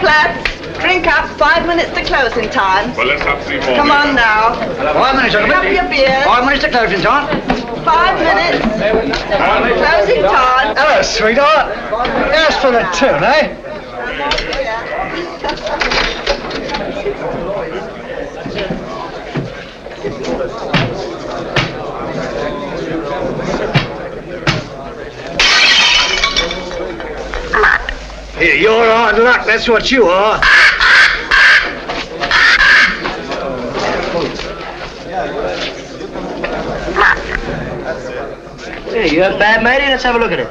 flats. Drink up, 5 minutes to closing time. Well, let's have 3 more. Come on now. 5 minutes, Pick up your beer. 5 minutes to closing time. 5 minutes. Closing time. Hello, sweetheart. As for the tune, eh? Here, you're hard luck, that's what you are. Here, you have bad, matey? Let's have a look at it.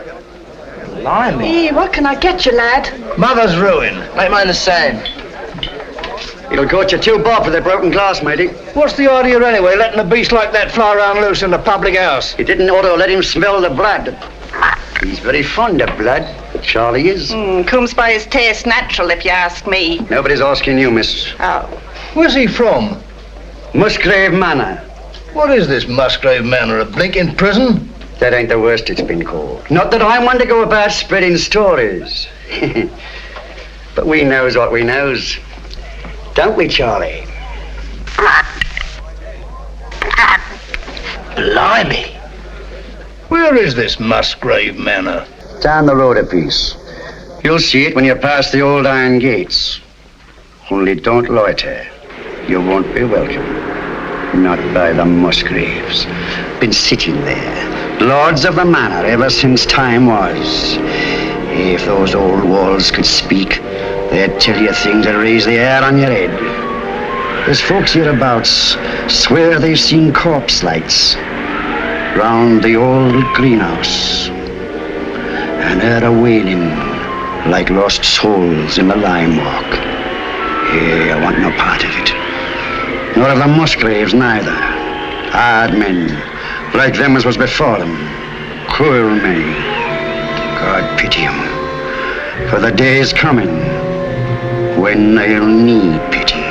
Blimey. Hey, what can I get you, lad? Mother's ruin. Make mine the same. It'll cost you $2 bob for the broken glass, matey. What's the idea anyway, letting a beast like that fly around loose in the public house? You didn't ought to let him smell the blood. He's very fond of blood, Charlie is. Comes by his taste natural, if you ask me. Nobody's asking you, miss. Oh. Where's he from? Musgrave Manor. What is this Musgrave Manor, a blinking prison? That ain't the worst it's been called. Not that I want to go about spreading stories. But we knows what we knows. Don't we, Charlie? Blimey. Where is this Musgrave Manor? Down the road a piece. You'll see it when you pass the old iron gates. Only don't loiter. You won't be welcome. Not by the Musgraves. Been sitting there, lords of the manor ever since time was. If those old walls could speak, they'd tell you things that raise the hair on your head. There's folks hereabouts swear they've seen corpse lights round the old greenhouse and heard a wailing like lost souls in the lime walk. Hey, I want no part of it. Nor of the Musgraves neither. Hard men, like them as was before them. Cruel men. God pity 'em. For the day is coming when they'll need pity.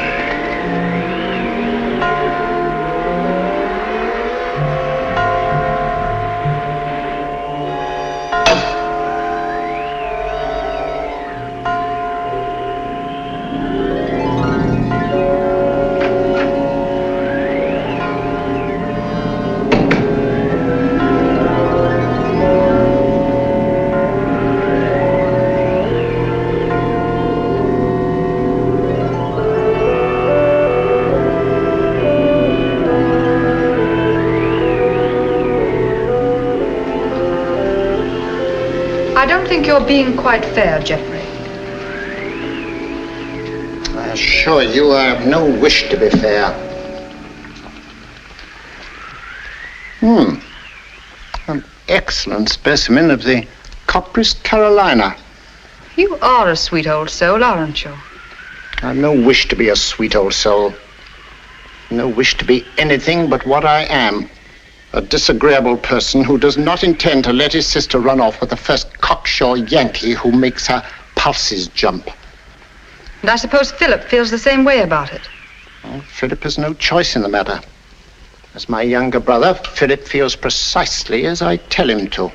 I don't think you're being quite fair, Geoffrey. I assure you I have no wish to be fair. An excellent specimen of the Copris Carolina. You are a sweet old soul, aren't you? I've no wish to be a sweet old soul. No wish to be anything but what I am. A disagreeable person who does not intend to let his sister run off with the first cocksure Yankee who makes her pulses jump. And I suppose Philip feels the same way about it. Well, Philip has no choice in the matter. As my younger brother, Philip feels precisely as I tell him to.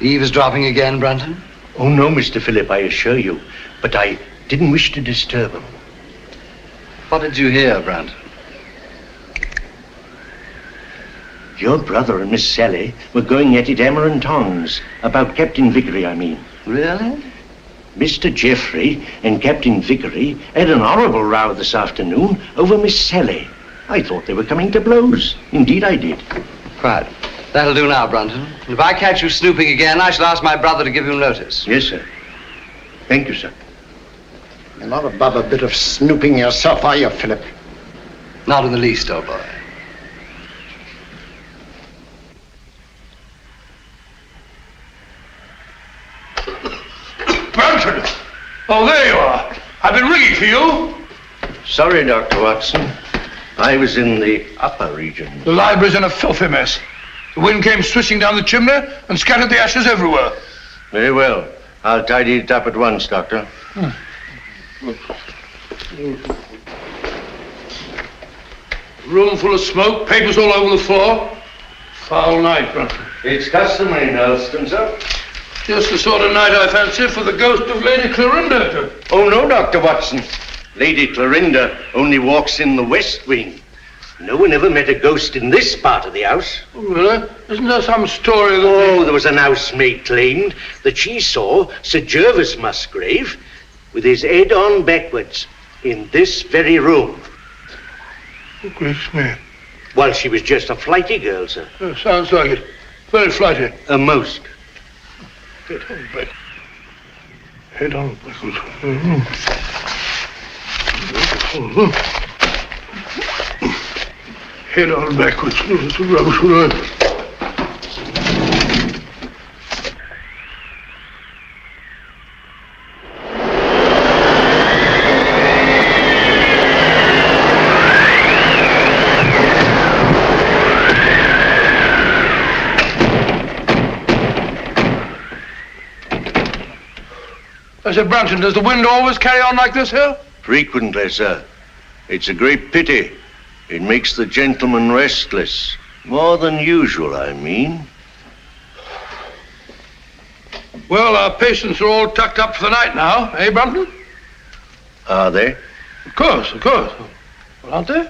Eavesdropping again, Brunton? Oh, no, Mr. Philip, I assure you. But I didn't wish to disturb him. What did you hear, Brunton? Your brother and Miss Sally were going at it hammer and tongs. About Captain Vickery, I mean. Really? Mr. Geoffrey and Captain Vickery had an horrible row this afternoon over Miss Sally. I thought they were coming to blows. Indeed, I did. Right. That'll do now, Brunton. If I catch you snooping again, I shall ask my brother to give you notice. Yes, sir. Thank you, sir. You're not above a bit of snooping yourself, are you, Philip? Not in the least, old boy. Brunton! Oh, there you are. I've been ringing for you. Sorry, Dr. Watson. I was in the upper region. The library's in a filthy mess. The wind came swishing down the chimney and scattered the ashes everywhere. Very well. I'll tidy it up at once, Doctor. Room full of smoke, papers all over the floor. Foul night, Brunton. It's customary in Elston, sir. Just the sort of night I fancy for the ghost of Lady Clorinda. Oh, no, Dr. Watson. Lady Clorinda only walks in the West Wing. No one ever met a ghost in this part of the house. Oh, really? Isn't there some story that... Oh, there was an housemaid claimed that she saw Sir Gervas Musgrave with his head on backwards in this very room. Oh, gracious me. While she was just a flighty girl, sir. Yeah, sounds like it. Very flighty. A most. Head on back. Head on backwards. Mm-hmm. Head on backwards. It's a rubbish word. I said, Brunton, does the wind always carry on like this here? Frequently, sir. It's a great pity. It makes the gentleman restless. More than usual, I mean. Well, our patients are all tucked up for the night now, eh, Brunton? Are they? Of course, of course. Well, aren't they?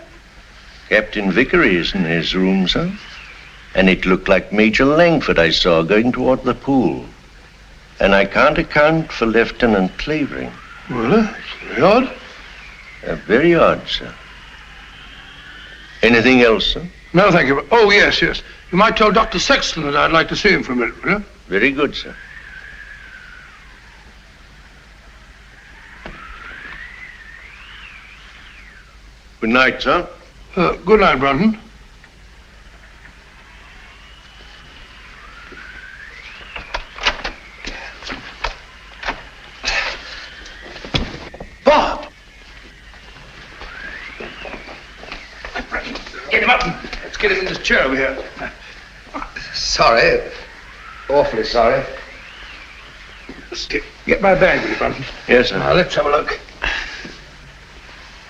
Captain Vickery is in his room, sir. And it looked like Major Langford I saw going toward the pool. And I can't account for Lieutenant Clavering. Well, it's very odd. Very odd, sir. Anything else, sir? No, thank you. Oh, yes, yes. You might tell Dr. Sexton that I'd like to see him for a minute, will you? Very good, sir. Good night, sir. Good night, Brunton. Bob! Get him up and let's get him in this chair over here. Sorry. Awfully sorry. Get my bag, will you, Brunton? Yes, sir. Now, let's have a look.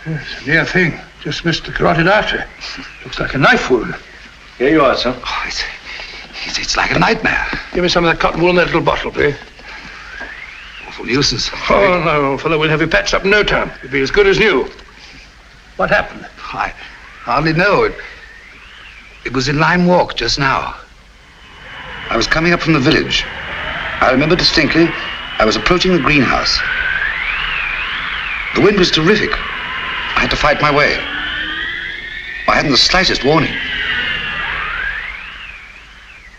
Yes, a near thing. Just missed the carotid artery. Looks like a knife wound. Here you are, sir. Oh, it's like a nightmare. Give me some of that cotton wool in that little bottle, please. Awful nuisance. Oh, no, fellow, we'll have you patched up in no time. You'll be as good as new. What happened? I hardly know. It was in Lime Walk just now. I was coming up from the village. I remember distinctly I was approaching the greenhouse. The wind was terrific. I had to fight my way. I hadn't the slightest warning.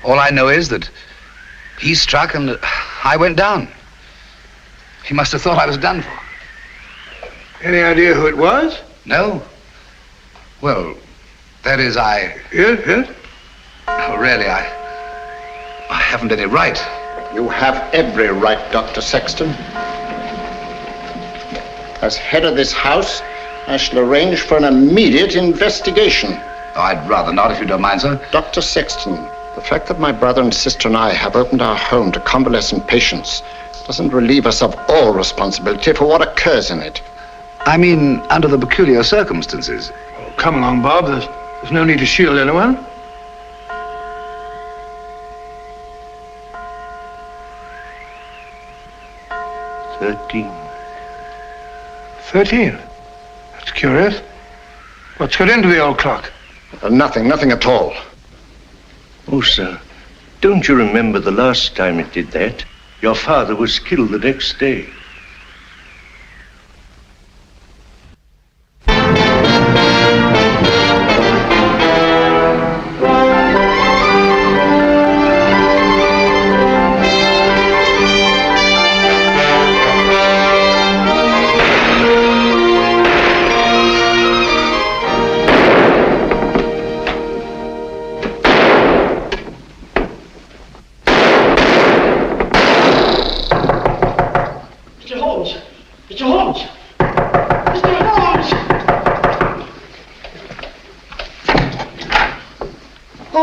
All I know is that he struck and I went down. He must have thought I was done for. Any idea who it was? No? Well, that is, Yes, yes. Oh, really, I haven't any right. You have every right, Dr. Sexton. As head of this house, I shall arrange for an immediate investigation. Oh, I'd rather not, if you don't mind, sir. Dr. Sexton, the fact that my brother and sister and I have opened our home to convalescent patients doesn't relieve us of all responsibility for what occurs in it. I mean, under the peculiar circumstances. Oh, come along, Bob. There's no need to shield anyone. $13. 13. That's curious. What's got into the old clock? Nothing at all. Oh, sir, don't you remember the last time it did that? Your father was killed the next day.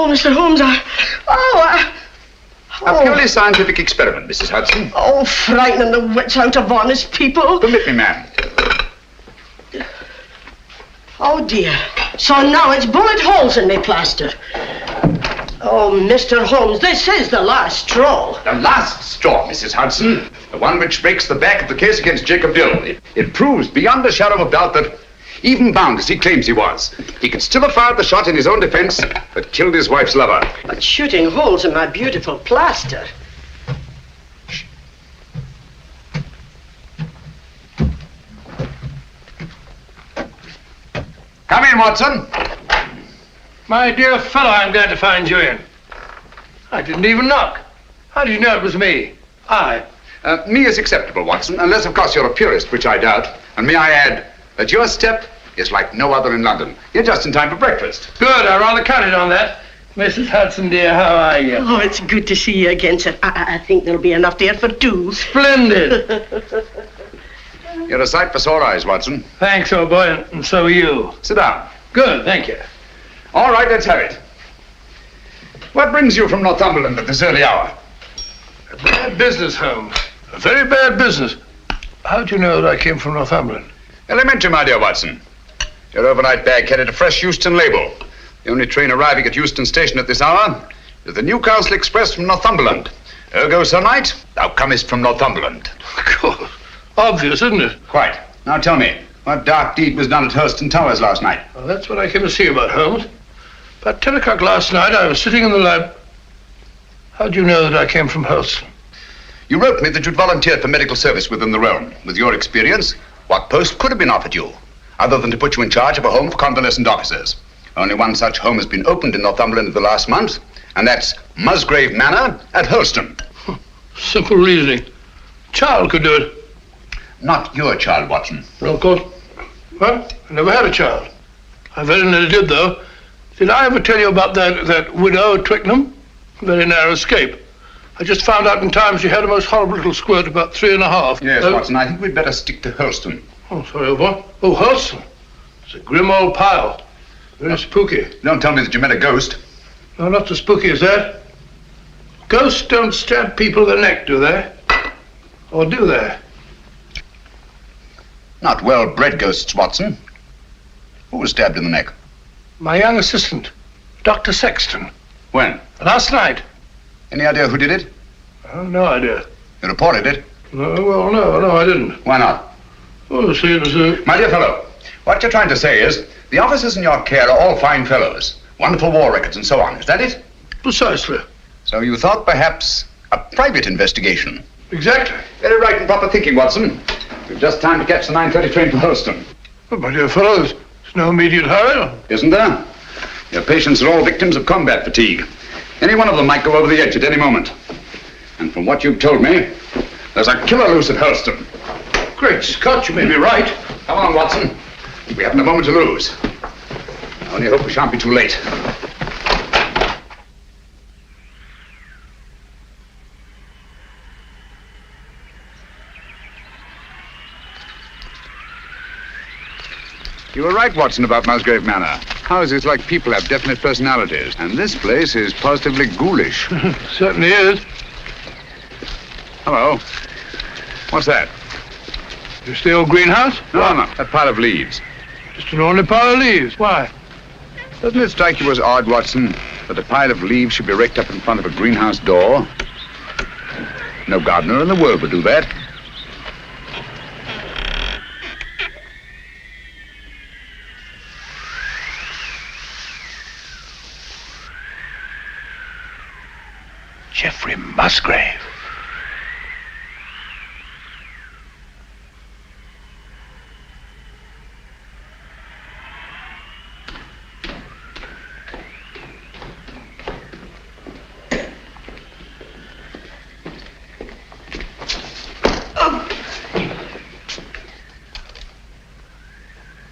Mr. Holmes, A purely scientific experiment, Mrs. Hudson. Oh, frightening the wits out of honest people. Permit me, ma'am. Oh, dear. So now it's bullet holes in me plaster. Oh, Mr. Holmes, this is the last straw. The last straw, Mrs. Hudson. The one which breaks the back of the case against Jacob Dill. It proves beyond a shadow of doubt that, even bound as he claims he was, he could still have fired the shot in his own defense that killed his wife's lover. But shooting holes in my beautiful plaster. Come in, Watson. My dear fellow, I'm glad to find you in. I didn't even knock. How did you know it was me? Me is acceptable, Watson, unless, of course, you're a purist, which I doubt. And may I add that your step is like no other in London. You're just in time for breakfast. Good, I rather counted on that. Mrs. Hudson, dear, how are you? Oh, it's good to see you again, sir. I think there'll be enough there for two. Splendid. You're a sight for sore eyes, Watson. Thanks, old boy, and so are you. Sit down. Good, thank you. All right, let's have it. What brings you from Northumberland at this early hour? A bad business, Holmes. A very bad business. How'd you know that I came from Northumberland? Elementary, my dear Watson. Your overnight bag carried a fresh Euston label. The only train arriving at Euston Station at this hour is the Newcastle Express from Northumberland. Ergo, Sir Knight, thou comest from Northumberland. Of course. Obvious, isn't it? Quite. Now tell me, what dark deed was done at Hurlstone Towers last night? Well, that's what I came to see you about, Holmes. About 10 o'clock last night, I was sitting in the lab. How'd you know that I came from Hurlstone? You wrote me that you'd volunteered for medical service within the realm. With your experience, what post could have been offered you, other than to put you in charge of a home for convalescent officers? Only one such home has been opened in Northumberland in the last month, and that's Musgrave Manor at Hurlstone. Simple reasoning. Child could do it. Not your child, Watson. No, of course. Well, I never had a child. I very nearly did, though. Did I ever tell you about that widow at Twickenham? Very narrow escape. I just found out in time she had a most horrible little squirt, about 3.5. Yes, Watson, I think we'd better stick to Hurlstone. Oh, sorry, old boy. Oh, Hurlstone. It's a grim old pile. Very spooky. Don't tell me that you met a ghost. No, not so spooky as that. Ghosts don't stab people in the neck, do they? Or do they? Not well-bred ghosts, Watson. Who was stabbed in the neck? My young assistant, Dr. Sexton. When? Last night. Any idea who did it? Oh, no idea. You reported it? No, well, no, I didn't. Why not? Oh, see, it was My dear fellow, what you're trying to say is the officers in your care are all fine fellows, wonderful war records and so on. Is that it? Precisely. So you thought perhaps a private investigation? Exactly. Very right and proper thinking, Watson. We've just time to catch the 9:30 train for Hurlstone. Oh, my dear fellow, there's no immediate hurry. Isn't there? Your patients are all victims of combat fatigue. Any one of them might go over the edge at any moment. And from what you've told me, there's a killer loose at Hurlstone. Great Scott, you may be right. Come on, Watson. We haven't a moment to lose. I only hope we shan't be too late. You were right, Watson, about Musgrave Manor. Houses like people have definite personalities, and this place is positively ghoulish. Certainly is. Hello. What's that? Just the old greenhouse? No, that pile of leaves. Just an ordinary pile of leaves. Why? Doesn't it strike you as odd, Watson, that a pile of leaves should be raked up in front of a greenhouse door? No gardener in the world would do that. Geoffrey Musgrave.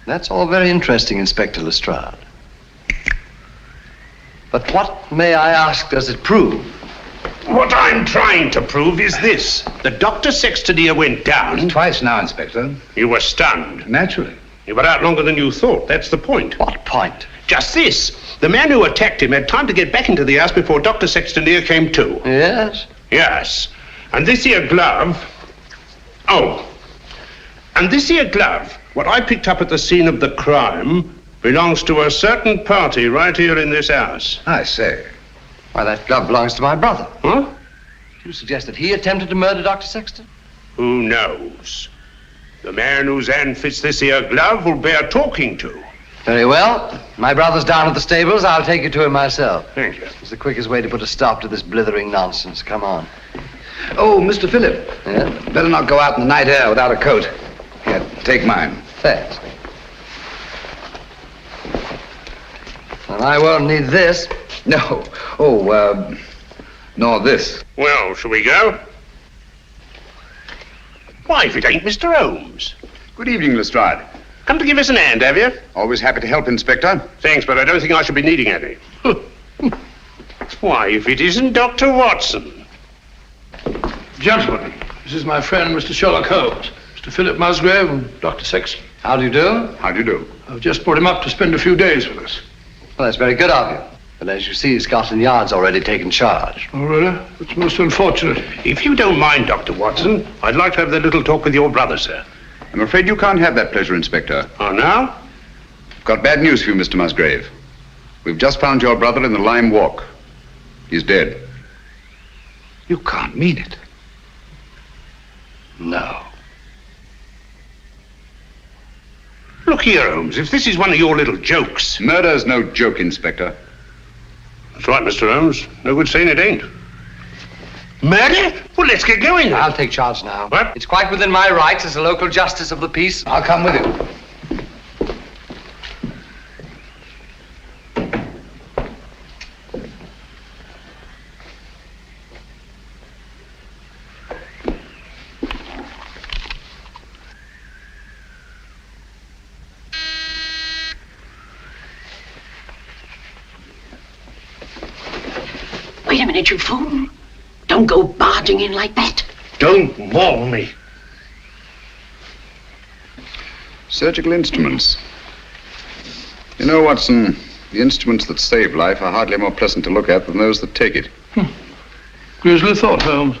That's all very interesting, Inspector Lestrade. But what, may I ask, does it prove? What I'm trying to prove is this. The Dr. Sexton here went down. Twice now, Inspector. You were stunned. Naturally. You were out longer than you thought. That's the point. What point? Just this. The man who attacked him had time to get back into the house before Dr. Sexton here came to. Yes? Yes. And this here glove... Oh. And this here glove, what I picked up at the scene of the crime, belongs to a certain party right here in this house. I say. Why, that glove belongs to my brother. Huh? Do you suggest that he attempted to murder Dr. Sexton? Who knows? The man whose hand fits this here glove will bear talking to. Very well. My brother's down at the stables. I'll take you to him myself. Thank you. It's the quickest way to put a stop to this blithering nonsense. Come on. Oh, Mr. Phillip. Yeah? Better not go out in the night air without a coat. Here, take mine. Thanks. And I won't need this. No. Oh, nor this. Well, shall we go? Why, if it ain't Mr. Holmes. Good evening, Lestrade. Come to give us an hand, have you? Always happy to help, Inspector. Thanks, but I don't think I shall be needing any. Why, if it isn't Dr. Watson. Gentlemen, this is my friend, Mr. Sherlock Holmes, Mr. Philip Musgrave and Dr. Sexton. How do you do? How do you do? I've just brought him up to spend a few days with us. Well, that's very good of you. But as you see, Scotland Yard's already taken charge. Oh, really? It's most unfortunate. If you don't mind, Dr. Watson, I'd like to have that little talk with your brother, sir. I'm afraid you can't have that pleasure, Inspector. Oh, now? Got bad news for you, Mr. Musgrave. We've just found your brother in the Lime Walk. He's dead. You can't mean it. No. Look here, Holmes, if this is one of your little jokes. Murder's no joke, Inspector. That's right, Mr. Holmes. No good saying it ain't. Murder? Well, let's get going then. I'll take charge now. What? It's quite within my rights as a local justice of the peace. I'll come with you. Wait a minute, you fool. Don't go barging in like that. Don't maul me. Surgical instruments. You know, Watson, the instruments that save life are hardly more pleasant to look at than those that take it. Grisly thought, Holmes.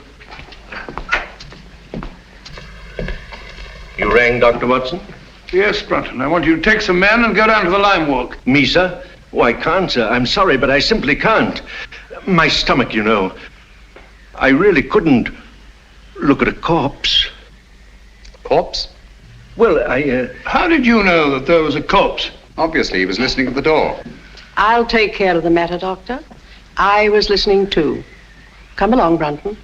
You rang, Dr. Watson? Yes, Brunton. I want you to take some men and go down to the Lime Walk. Me, sir? Oh, I can't, sir. I'm sorry, but I simply can't. My stomach, you know. I really couldn't look at a corpse. Corpse? Well, How did you know that there was a corpse? Obviously, he was listening at the door. I'll take care of the matter, Doctor. I was listening too. Come along, Brunton.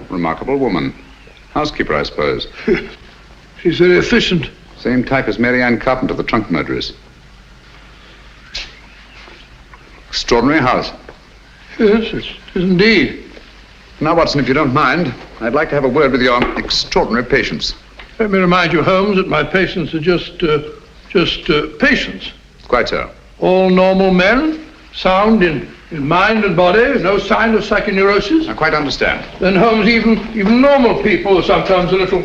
Remarkable woman. Housekeeper, I suppose. She's very efficient. Same type as Mary Ann Carpenter, the trunk murderess. Extraordinary house. Yes, it is indeed. Now, Watson, if you don't mind, I'd like to have a word with your extraordinary patients. Let me remind you, Holmes, that my patients are just patients. Quite so. All normal men, sound in mind and body, no sign of psychoneurosis. I quite understand. Then, Holmes, even normal people are sometimes a little...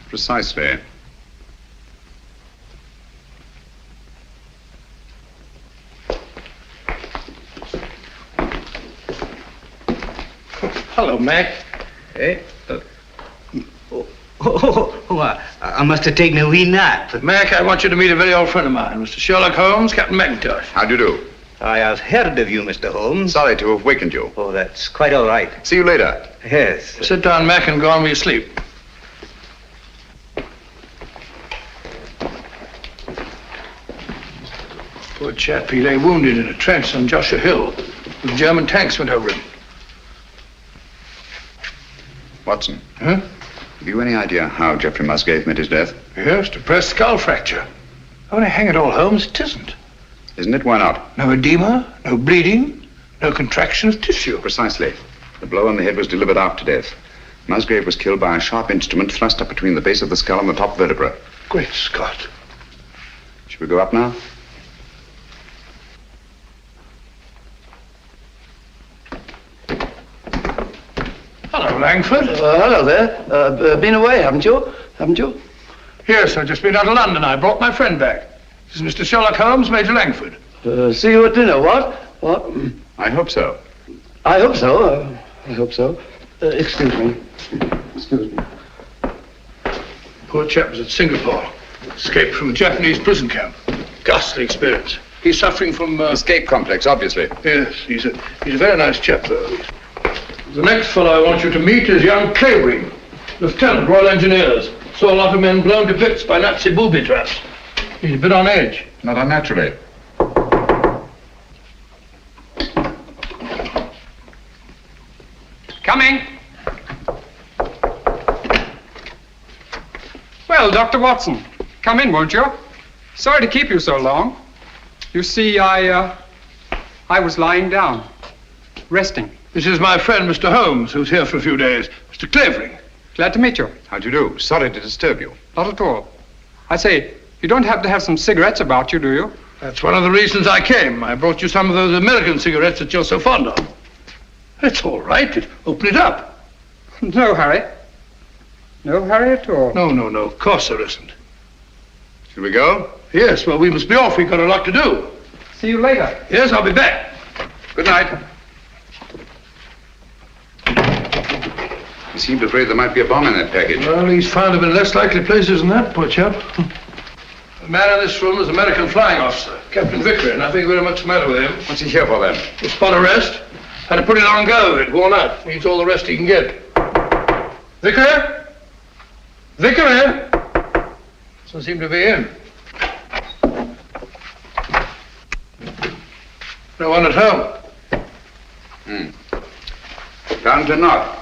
Precisely. Hello, Mac. Eh? I must have taken a wee nap. Mac, I want you to meet a very old friend of mine, Mr. Sherlock Holmes, Captain McIntosh. How do you do? I have heard of you, Mr. Holmes. Sorry to have wakened you. Oh, that's quite all right. See you later. Yes. Sit down, Mac, and go on with your sleep. Poor chap, he lay wounded in a trench on Joshua Hill. The German tanks went over him. Watson, Huh? have you any idea how Geoffrey Musgrave met his death? Yes, depressed skull fracture. Only hang it all, Holmes, it isn't. Isn't it? Why not? No edema, no bleeding, no contraction of tissue. Precisely. The blow on the head was delivered after death. Musgrave was killed by a sharp instrument thrust up between the base of the skull and the top vertebra. Great Scott. Shall we go up now? Hello, Langford. Hello there. Been away, haven't you? Haven't you? Yes, I've just been out of London. I brought my friend back. This is Mr. Sherlock Holmes, Major Langford. See you at dinner, what? What? I hope so. I hope so. I hope so. Excuse me. Excuse me. Poor chap was at Singapore. Escaped from a Japanese prison camp. Ghastly experience. He's suffering from... Escape complex, obviously. Yes, he's a very nice chap, though. The next fellow I want you to meet is young Clavering, Lieutenant, Royal Engineers. Saw a lot of men blown to bits by Nazi booby traps. He's a bit on edge. Not unnaturally. Coming. Well, Dr. Watson, come in, won't you? Sorry to keep you so long. You see, I was lying down, resting. This is my friend, Mr. Holmes, who's here for a few days. Mr. Clavering. Glad to meet you. How do you do? Sorry to disturb you. Not at all. I say, you don't happen to have some cigarettes about you, do you? That's one of the reasons I came. I brought you some of those American cigarettes that you're so fond of. It's all right. Open it up. No hurry. No hurry at all. No. Of course there isn't. Should we go? Yes, well, we must be off. We've got a lot to do. See you later. Yes, I'll be back. Good night. He seemed afraid there might be a bomb in that package. Well, he's found them in less likely places than that, poor chap. The man in this room is an American flying officer, Captain Vickery. Nothing very much the matter with him. What's he here for, then? A spot arrest. Had a pretty long go of it, worn out. Needs all the rest he can get. Vickery? Vickery? Doesn't seem to be in. No one at home. Found to not.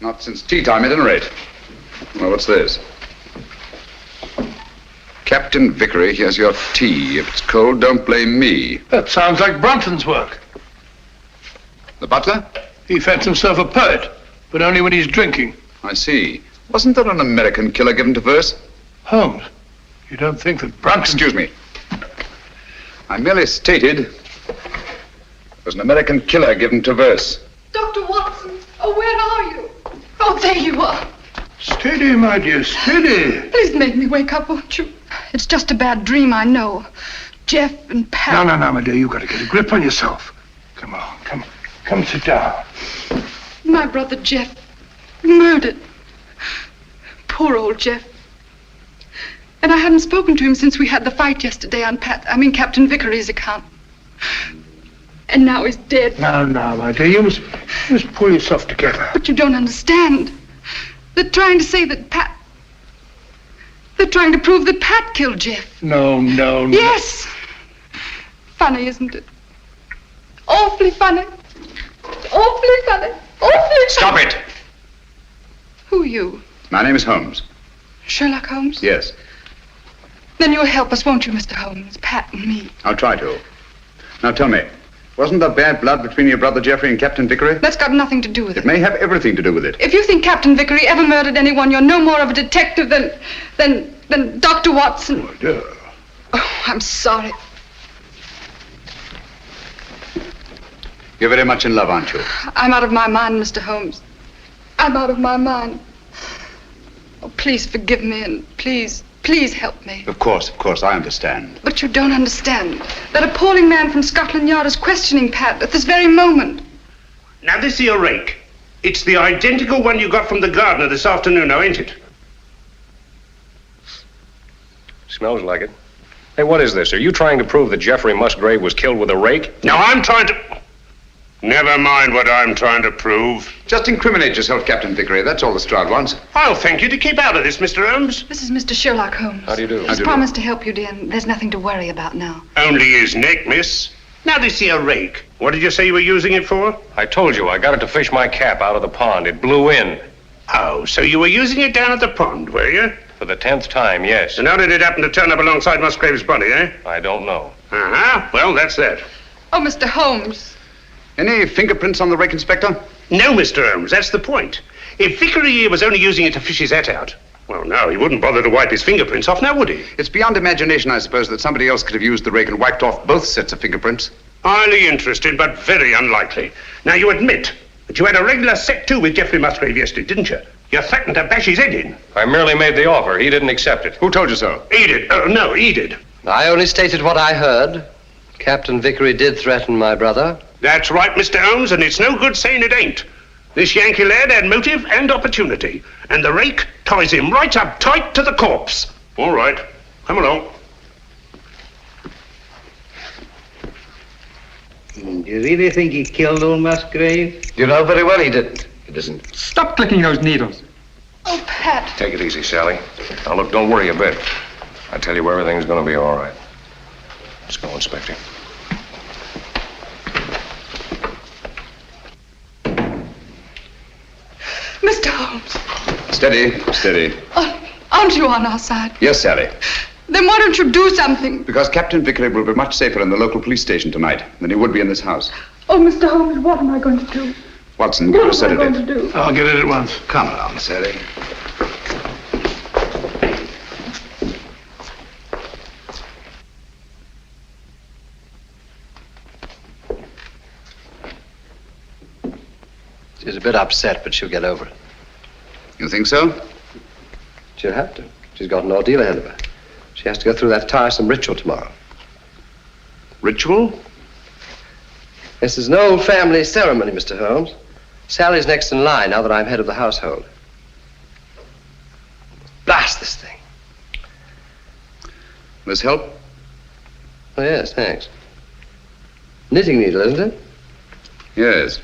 Not since tea time, at any rate. Well, what's this? Captain Vickery, here's your tea. If it's cold, don't blame me. That sounds like Brunton's work. The butler? He fancies himself a poet, but only when he's drinking. I see. Wasn't there an American killer given to verse? Holmes, you don't think that Brunton... Excuse me. I merely stated there's an American killer given to verse. Dr. Watson, oh, where are you? Oh, there you are. Steady, my dear, steady. Please make me wake up, won't you? It's just a bad dream, I know. Jeff and Pat... No, my dear, you've got to get a grip on yourself. Come on, come sit down. My brother Jeff, murdered. Poor old Jeff. And I hadn't spoken to him since we had the fight yesterday on Captain Vickery's account. And now he's dead. No, my dear, you must pull yourself together. But you don't understand. They're trying to say that Pat... They're trying to prove that Pat killed Jeff. No. Yes! Funny, isn't it? Awfully funny. Awfully funny. Awfully Stop funny. it! Who are you? My name is Holmes. Sherlock Holmes? Yes. Then you'll help us, won't you, Mr. Holmes? Pat and me. I'll try to. Now tell me, wasn't there bad blood between your brother Jeffrey and Captain Vickery? That's got nothing to do with It it. may have everything to do with it. If you think Captain Vickery ever murdered anyone, you're no more of a detective than Dr. Watson. Oh, dear. Oh, I'm sorry. You're very much in love, aren't you? I'm out of my mind, Mr. Holmes. I'm out of my mind. Oh, please forgive me and please help me. Of course, I understand. But you don't understand. That appalling man from Scotland Yard is questioning Pat at this very moment. Now, this here rake, it's the identical one you got from the gardener this afternoon, now, ain't it? Smells like it. Hey, what is this? Are you trying to prove that Jeffrey Musgrave was killed with a rake? Now, I'm trying to... Never mind what I'm trying to prove. Just incriminate yourself, Captain Vickery. That's all the Stroud wants. I'll thank you to keep out of this, Mr. Holmes. This is Mr. Sherlock Holmes. How do you do? He's promised to help you, dear, and there's nothing to worry about now. Only his neck, miss. Now, this here rake, what did you say you were using it for? I told you, I got it to fish my cap out of the pond. It blew in. Oh, so you were using it down at the pond, were you? For the 10th time, yes. And how did it happen to turn up alongside Musgrave's body, eh? I don't know. Uh-huh. Well, that's that. Oh, Mr. Holmes. Any fingerprints on the rake, Inspector? No, Mr. Holmes, that's the point. If Vickery here was only using it to fish his hat out, well, no, he wouldn't bother to wipe his fingerprints off, now would he? It's beyond imagination, I suppose, that somebody else could have used the rake and wiped off both sets of fingerprints. Highly interesting, but very unlikely. Now, you admit that you had a regular set to with Geoffrey Musgrave yesterday, didn't you? You threatened to bash his head in. I merely made the offer. He didn't accept it. Who told you so? He did. No, he did. I only stated what I heard. Captain Vickery did threaten my brother. That's right, Mr. Holmes, and it's no good saying it ain't. This Yankee lad had motive and opportunity, and the rake ties him right up tight to the corpse. All right, come along. Do you really think he killed old Musgrave? You know very well he didn't. He doesn't. Stop clicking those needles. Oh, Pat. Take it easy, Sally. Now, look, don't worry a bit. I tell you, everything's going to be all right. Let's go, Inspector. Mr. Holmes. Steady, steady. Aren't you on our side? Yes, Sally. Then why don't you do something? Because Captain Vickery will be much safer in the local police station tonight than he would be in this house. Oh, Mr. Holmes, what am I going to do? Watson, give us a What am I going to sedative. do? I'll get it at once. Come along, Sally. She's a bit upset, but she'll get over it. You think so? She'll have to. She's got an ordeal ahead of her. She has to go through that tiresome ritual tomorrow. Ritual? This is an old family ceremony, Mr. Holmes. Sally's next in line now that I'm head of the household. Blast this thing. This help? Oh, yes, thanks. Knitting needle, isn't it? Yes.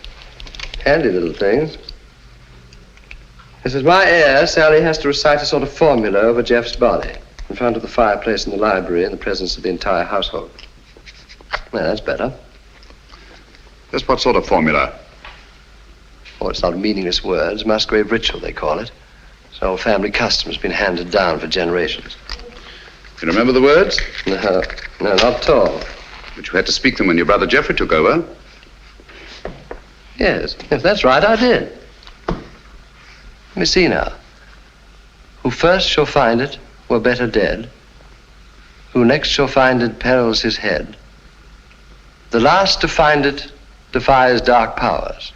Handy little things. This is my heir. Sally has to recite a sort of formula over Jeff's body in front of the fireplace in the library in the presence of the entire household. Well, that's better. Just what sort of formula? Oh, it's not meaningless words. Musgrave ritual, they call it. It's an old family custom. It's been handed down for generations. You remember the words? No, not at all. But you had to speak them when your brother Geoffrey took over. Yes, that's right, I did. Let me see now. Who first shall find it were better dead. Who next shall find it perils his head. The last to find it defies dark powers.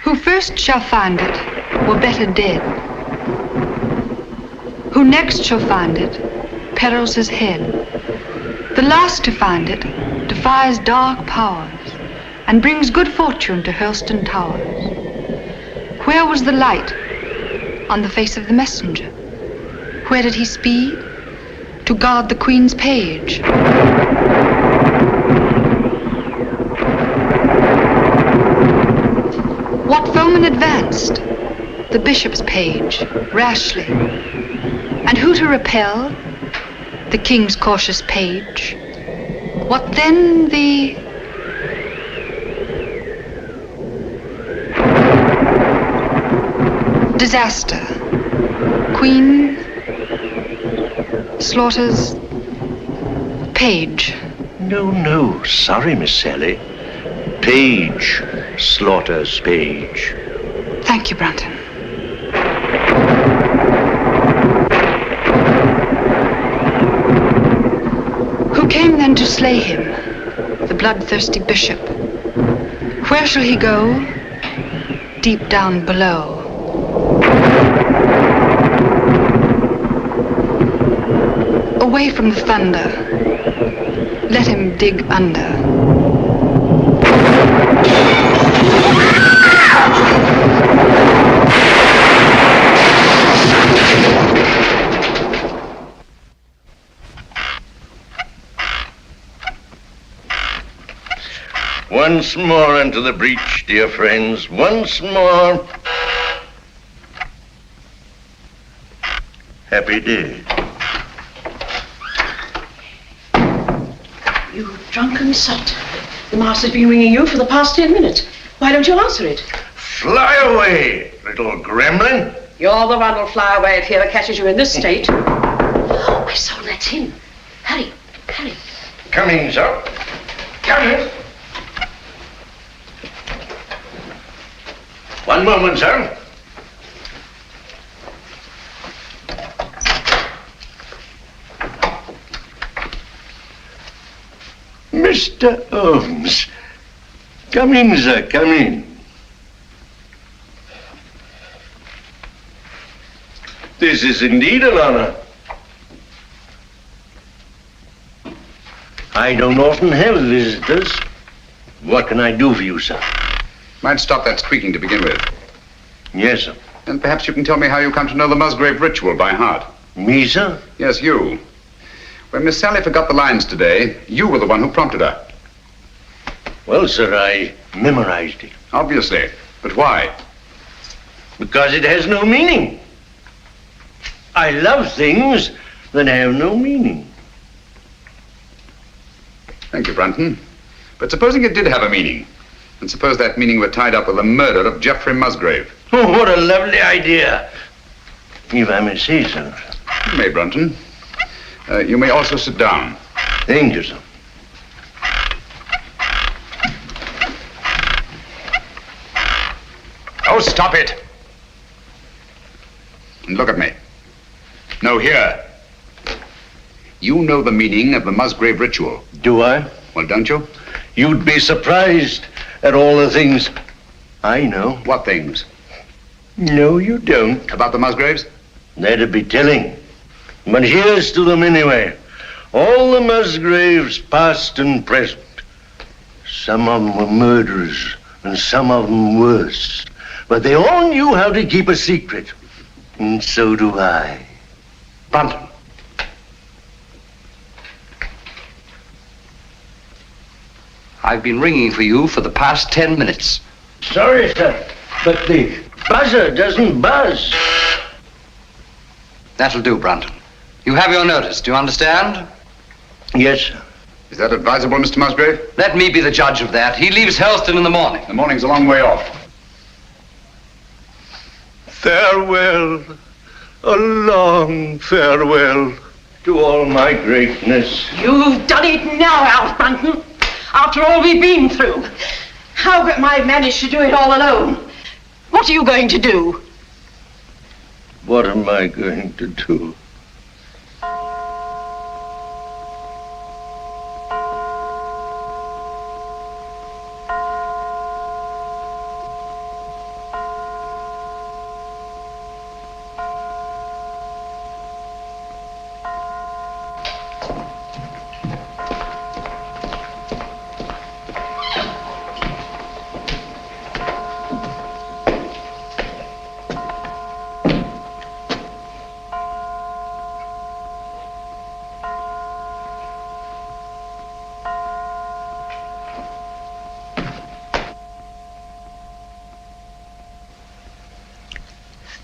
Who first shall find it were better dead. Who next shall find it perils his head. The last to find it defies dark powers and brings good fortune to Hurlstone Towers. Where was the light on the face of the messenger? Where did he speed? To guard the Queen's page. What foeman advanced? The bishop's page, rashly. And who to repel? The king's cautious page. What then the... disaster. Queen slaughters page. No, sorry, Miss Sally. Page slaughters page. Thank you, Brunton. Who came then to slay him? The bloodthirsty bishop. Where shall he go? Deep down below. Away from the thunder. Let him dig under. Once more into the breach, dear friends. Once more. Happy day. You drunken sot. The master's been ringing you for the past 10 minutes. Why don't you answer it? Fly away, little gremlin. You're the one who'll fly away if he ever catches you in this state. Oh, my soul, that's him. Hurry. Coming, sir. Coming. One moment, sir. Mr. Holmes. Come in, sir, come in. This is indeed an honor. I don't often have visitors. What can I do for you, sir? Might stop that squeaking to begin with. Yes, sir. And perhaps you can tell me how you come to know the Musgrave ritual by heart. Me, sir? Yes, you. When Miss Sally forgot the lines today, you were the one who prompted her. Well, sir, I memorized it. Obviously. But why? Because it has no meaning. I love things that have no meaning. Thank you, Brunton. But supposing it did have a meaning, and suppose that meaning were tied up with the murder of Geoffrey Musgrave. Oh, what a lovely idea. If I may say so. You may, Brunton. You may also sit down. Thank you, sir. Oh, stop it. And look at me. No, here. You know the meaning of the Musgrave ritual. Do I? Well, don't you? You'd be surprised at all the things I know. What things? No, you don't. About the Musgraves? That'd be telling. But here's to them anyway. All the Musgraves, past and present. Some of them were murderers, and some of them worse. But they all knew how to keep a secret. And so do I. Brunton. I've been ringing for you for the past 10 minutes. Sorry, sir, but the buzzer doesn't buzz. That'll do, Brunton. You have your notice, do you understand? Yes, sir. Is that advisable, Mr. Musgrave? Let me be the judge of that. He leaves Helston in the morning. The morning's a long way off. Farewell, a long farewell to all my greatness. You've done it now, Alf Brunton. After all we've been through. How am I managed to do it all alone? What are you going to do? What am I going to do?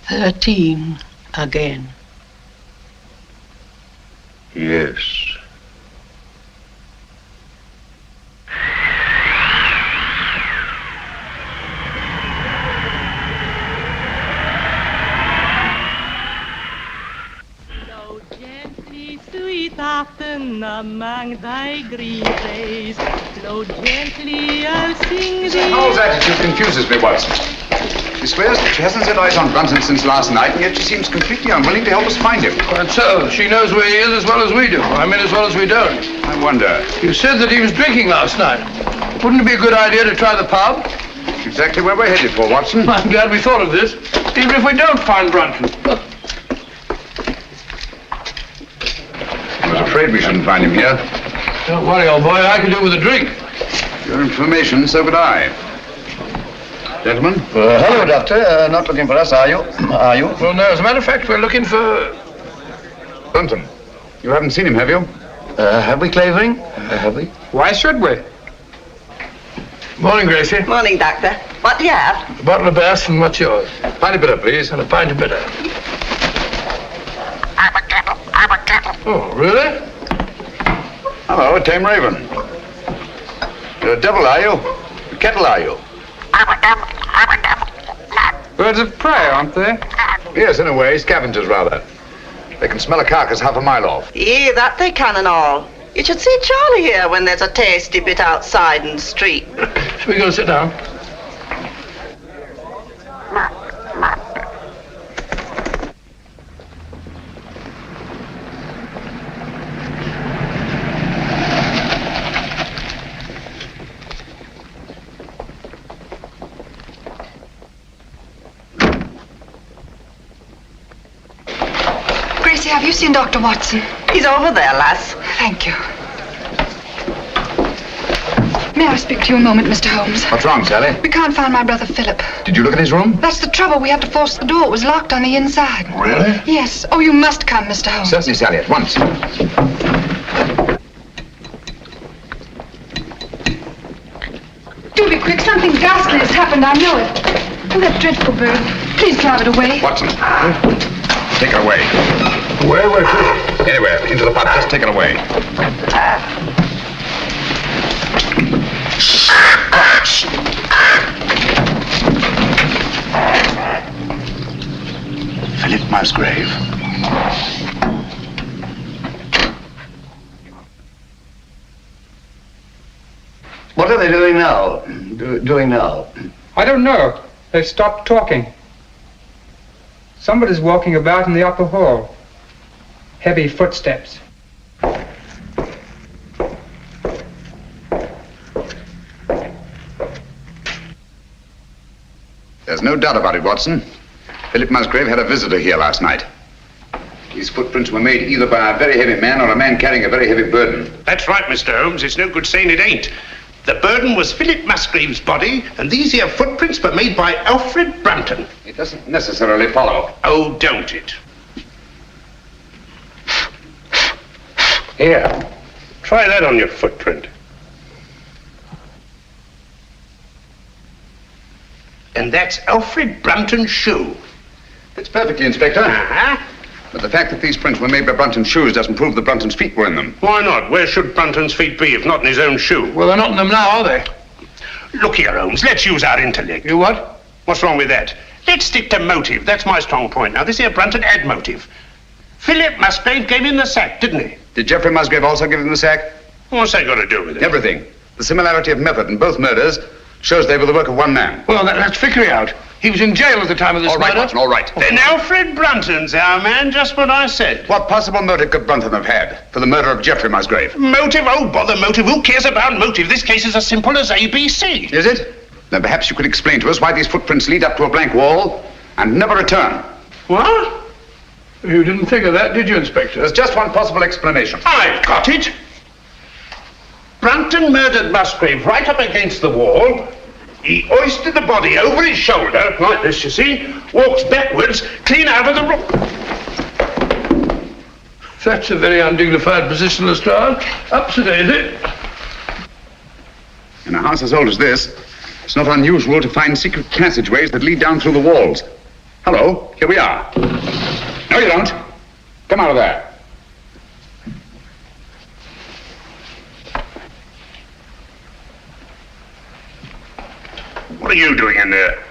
"13 again. Yes. Flow gently, sweet afton, among thy green days. Flow gently, I'll sing thee. Mr. Howell's attitude confuses me, Watson. She swears that she hasn't set eyes on Brunton since last night, and yet she seems completely unwilling to help us find him. Quite so. She knows where he is as well as we do. I mean, as well as we don't. I wonder. You said that he was drinking last night. Wouldn't it be a good idea to try the pub? Exactly where we're headed for, Watson. I'm glad we thought of this, even if we don't find Brunton. I was afraid we shouldn't find him here. Don't worry, old boy. I could do with a drink. Your information, so could I. Gentlemen? Hello, Doctor. Not looking for us, are you? Are you? Well, no. As a matter of fact, we're looking for... Brunton. You haven't seen him, have you? Have we, Clavering? Have we? Why should we? Morning, Gracie. Morning, Doctor. What do you have? A bottle of Bass, and what's yours? Pint of bitter, please. And a pint of bitter. Oh, really? Hello, a tame raven. You're a devil, are you? A kettle, are you? Birds of prey, aren't they? Yes, in a way, scavengers, rather. They can smell a carcass half a mile off. Yeah, that they can and all. You should see Charlie here when there's a tasty bit outside in the street. Shall we go sit down? Gracie, have you seen Dr. Watson? He's over there, lass. Thank you. May I speak to you a moment, Mr. Holmes? What's wrong, Sally? We can't find my brother Philip. Did you look in his room? That's the trouble. We had to force the door. It was locked on the inside. Really? Yes. Oh, you must come, Mr. Holmes. Certainly, Sally, at once. Do be quick. Something ghastly has happened. I know it. Oh, that dreadful bird. Please drive it away. Watson, take it away. Where to? Anywhere, into the pot. Just take it away. Philip Musgrave. What are they doing now? Doing now? I don't know. They stopped talking. Somebody's walking about in the upper hall. Heavy footsteps. There's no doubt about it, Watson. Philip Musgrave had a visitor here last night. These footprints were made either by a very heavy man or a man carrying a very heavy burden. That's right, Mr. Holmes. It's no good saying it ain't. The burden was Philip Musgrave's body, and these here footprints were made by Alfred Brunton. It doesn't necessarily follow. Oh, don't it? Here, try that on your footprint. And that's Alfred Brunton's shoe. It's perfectly, Inspector. Uh-huh. But the fact that these prints were made by Brunton's shoes doesn't prove that Brunton's feet were in them. Why not? Where should Brunton's feet be if not in his own shoe? Well, they're not in them now, are they? Look here, Holmes, let's use our intellect. You what? What's wrong with that? Let's stick to motive. That's my strong point. Now, this here Brunton had motive. Philip Musgrave gave him the sack, didn't he? Did Geoffrey Musgrave also give him the sack? What's that got to do with it? Everything. The similarity of method in both murders shows they were the work of one man. Well, that's Vickery out. He was in jail at the time of this All right, murder. Watson, all right. Then Alfred Brunton's our man, just what I said. What possible motive could Brunton have had for the murder of Geoffrey Musgrave? Motive? Oh, bother motive. Who cares about motive? This case is as simple as ABC. Is it? Then perhaps you could explain to us why these footprints lead up to a blank wall and never return. What? You didn't think of that, did you, Inspector? There's just one possible explanation. I've got it. Brunton murdered Musgrave right up against the wall. He hoisted the body over his shoulder, like this, you see, walks backwards, clean out of the room. That's a very undignified position, Lestrade. Up to daisy. In a house as old as this, it's not unusual to find secret passageways that lead down through the walls. Hello, here we are. No, you don't. Come out of there. What are you doing in there?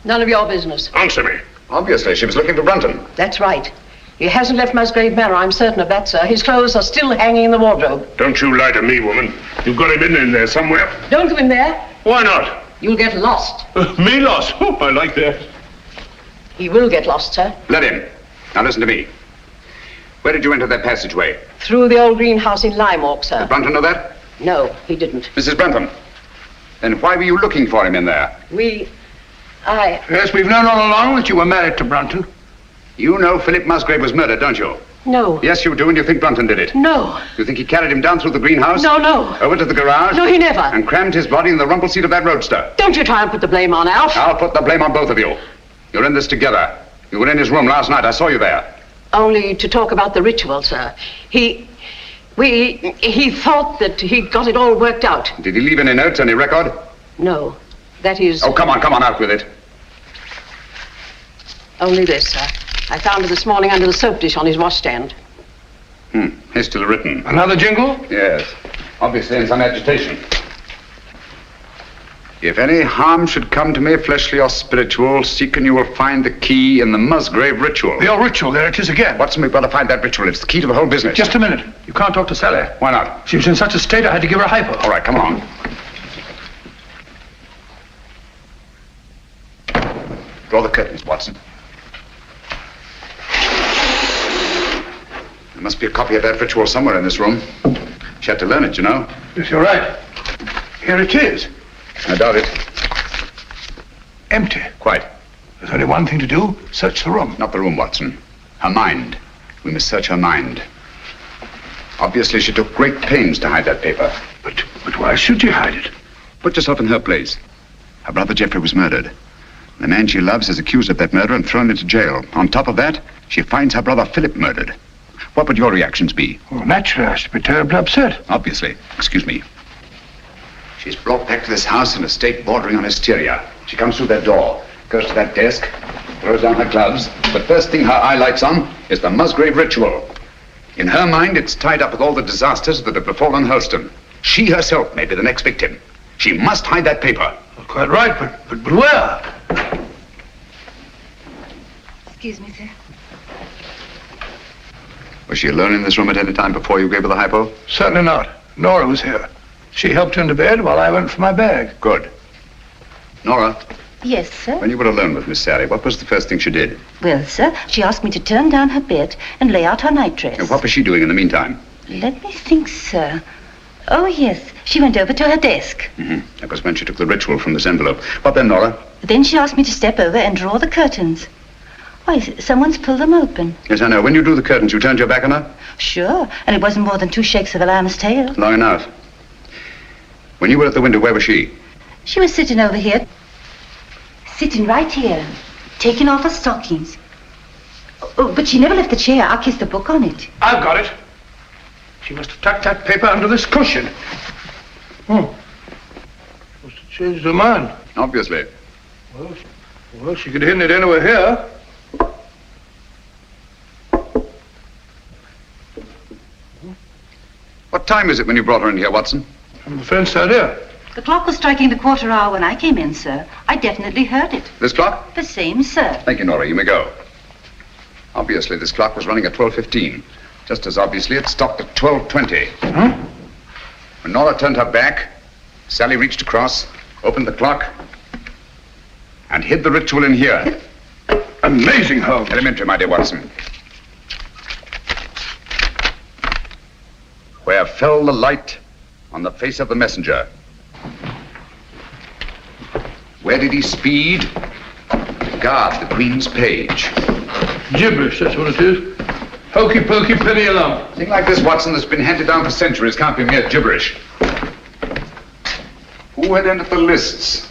None of your business. Answer me. Obviously, she was looking for Brunton. That's right. He hasn't left Musgrave Manor, I'm certain of that, sir. His clothes are still hanging in the wardrobe. Don't you lie to me, woman. You've got him in there somewhere. Don't go in there. Why not? You'll get lost. Me lost? Oh, I like that. He will get lost, sir. Let him. Now listen to me. Where did you enter that passageway? Through the old greenhouse in Lime Walk, sir. Did Brunton know that? No, he didn't. Mrs. Brunton. Then why were you looking for him in there? Yes, we've known all along that you were married to Brunton. You know Philip Musgrave was murdered, don't you? No. Yes, you do, and you think Brunton did it. No. You think he carried him down through the greenhouse? No. Over to the garage? No, he never. And crammed his body in the rumple seat of that roadster? Don't you try and put the blame on Alf. I'll put the blame on both of you. You're in this together. You were in his room last night. I saw you there. Only to talk about the ritual, sir. He thought that he got it all worked out. Did he leave any notes, any record? No. That is... Oh, come on, out with it. Only this, sir. I found it this morning under the soap dish on his washstand. Hastily written. Another jingle? Yes. Obviously in some agitation. If any harm should come to me, fleshly or spiritual, seek and you will find the key in the Musgrave ritual. The old ritual, there it is again. Watson, we've got to find that ritual. It's the key to the whole business. Just a minute. You can't talk to Sally. Why not? She was in such a state I had to give her a hypo. All right, come on. Draw the curtains, Watson. There must be a copy of that ritual somewhere in this room. She had to learn it, you know. Yes, you're right. Here it is. I doubt it. Empty. Quite. There's only one thing to do. Search the room. Not the room, Watson. Her mind. We must search her mind. Obviously, she took great pains to hide that paper. But why should you hide it? Put yourself in her place. Her brother Geoffrey was murdered. The man she loves is accused of that murder and thrown into jail. On top of that, she finds her brother Philip murdered. What would your reactions be? Well, naturally, I should be terribly upset. Obviously. Excuse me. She's brought back to this house in a state bordering on hysteria. She comes through that door, goes to that desk, throws down her gloves. The first thing her eye lights on is the Musgrave ritual. In her mind, it's tied up with all the disasters that have befallen Hurlstone. She herself may be the next victim. She must hide that paper. Well, quite right, but where? Excuse me, sir. Was she alone in this room at any time before you gave her the hypo? Certainly not. Nora was here. She helped her into bed while I went for my bag. Good. Nora, Yes, sir. when you were alone with Miss Sally, what was the first thing she did? Well, sir, she asked me to turn down her bed and lay out her nightdress. And what was she doing in the meantime? Let me think, sir. Oh, yes. She went over to her desk. That was when she took the ritual from this envelope. What then, Nora? Then she asked me to step over and draw the curtains. Why, someone's pulled them open. Yes, I know. When you drew the curtains, you turned your back on her? Sure. And it wasn't more than 2 shakes of a lamb's tail. Long enough. When you were at the window, where was she? She was sitting over here. Sitting right here. Taking off her stockings. Oh, but she never left the chair. I kissed the book on it. I've got it. She must have tucked that paper under this cushion. Must have changed her mind. Obviously. Well, she could have hidden it anywhere here. What time is it when you brought her in here, Watson? I'm the fence side here. The clock was striking the 1/4 hour when I came in, sir. I definitely heard it. This clock? The same, sir. Thank you, Nora. You may go. Obviously, this clock was running at 12:15. Just as obviously, it stopped at 12:20. When Nora turned her back, Sally reached across, opened the clock, and hid the ritual in here. Amazing, Holmes. Elementary, my dear Watson. Where fell the light on the face of the messenger? Where did he speed? To guard the Queen's page. Gibberish, that's what it is. Hokey pokey penny a lump. A thing like this, Watson, that's been handed down for centuries can't be mere gibberish. Who had entered the lists?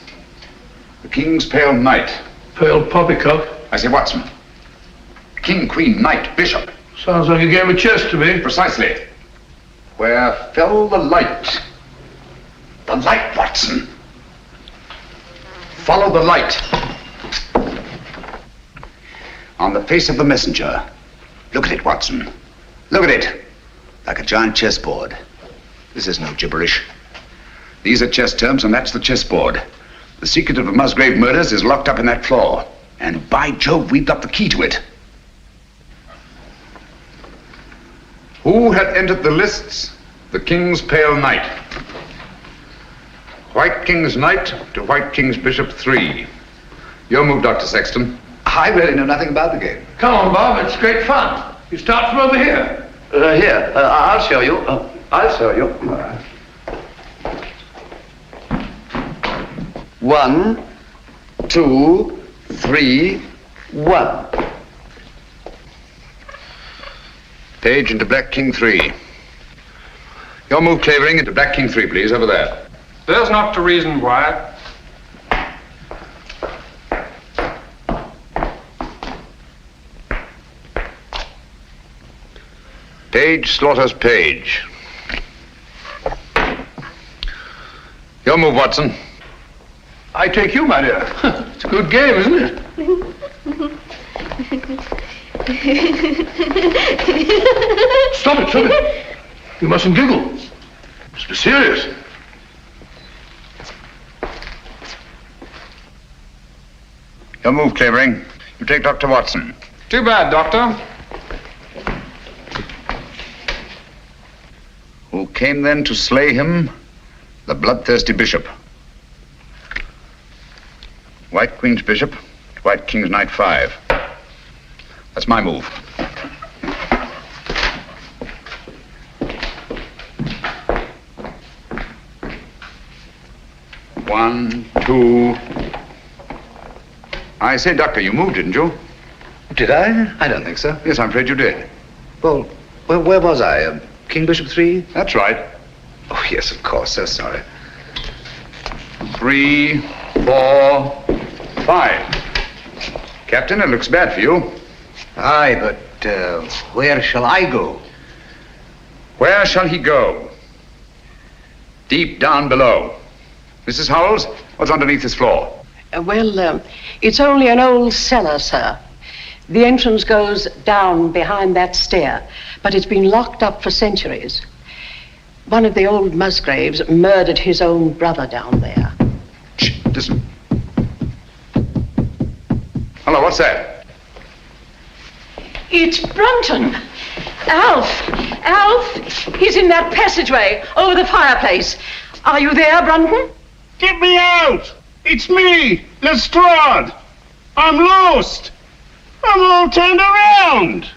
The King's Pale Knight. Pale poppycock. I say, Watson. King, Queen, Knight, Bishop. Sounds like a game of chess to me. Precisely. Where fell the light? The light, Watson. Follow the light. On the face of the messenger. Look at it, Watson. Look at it. Like a giant chessboard. This is no gibberish. These are chess terms, and that's the chessboard. The secret of the Musgrave murders is locked up in that floor. And by Jove, we've got the key to it. Who had entered the lists? The King's Pale Knight. White King's Knight to White King's Bishop 3. Your move, Dr. Sexton. I really know nothing about the game. Come on, Bob, it's great fun. You start from over here. Here, I'll show you. I'll show you. 1, 2, 3, 1. Page into Black King 3. Your move, Clavering, into Black King 3, please, over there. There's not to reason, Wyatt. Page slaughters Page. Your move, Watson. I take you, my dear. It's a good game, isn't it? Stop it, stop it. You mustn't giggle. Must be serious. Your move, Clavering. You take Dr. Watson. Too bad, Doctor. Who came then to slay him? The bloodthirsty bishop. White Queen's Bishop, White King's Knight 5. That's my move. One, two. I say, Doctor, you moved, didn't you? Did I? I don't think so. Yes, I'm afraid you did. Well, where was I? King Bishop 3? That's right. Oh, yes, of course. So sorry. 3, 4, 5. Captain, it looks bad for you. Aye, but where shall I go? Where shall he go? Deep down below. Mrs. Howells, what's underneath this floor? It's only an old cellar, sir. The entrance goes down behind that stair, but it's been locked up for centuries. One of the old Musgraves murdered his own brother down there. Shh, listen. Hello, what's that? It's Brunton. Alf, he's in that passageway over the fireplace. Are you there, Brunton? Get me out! It's me, Lestrade. I'm lost. I'm all turned around.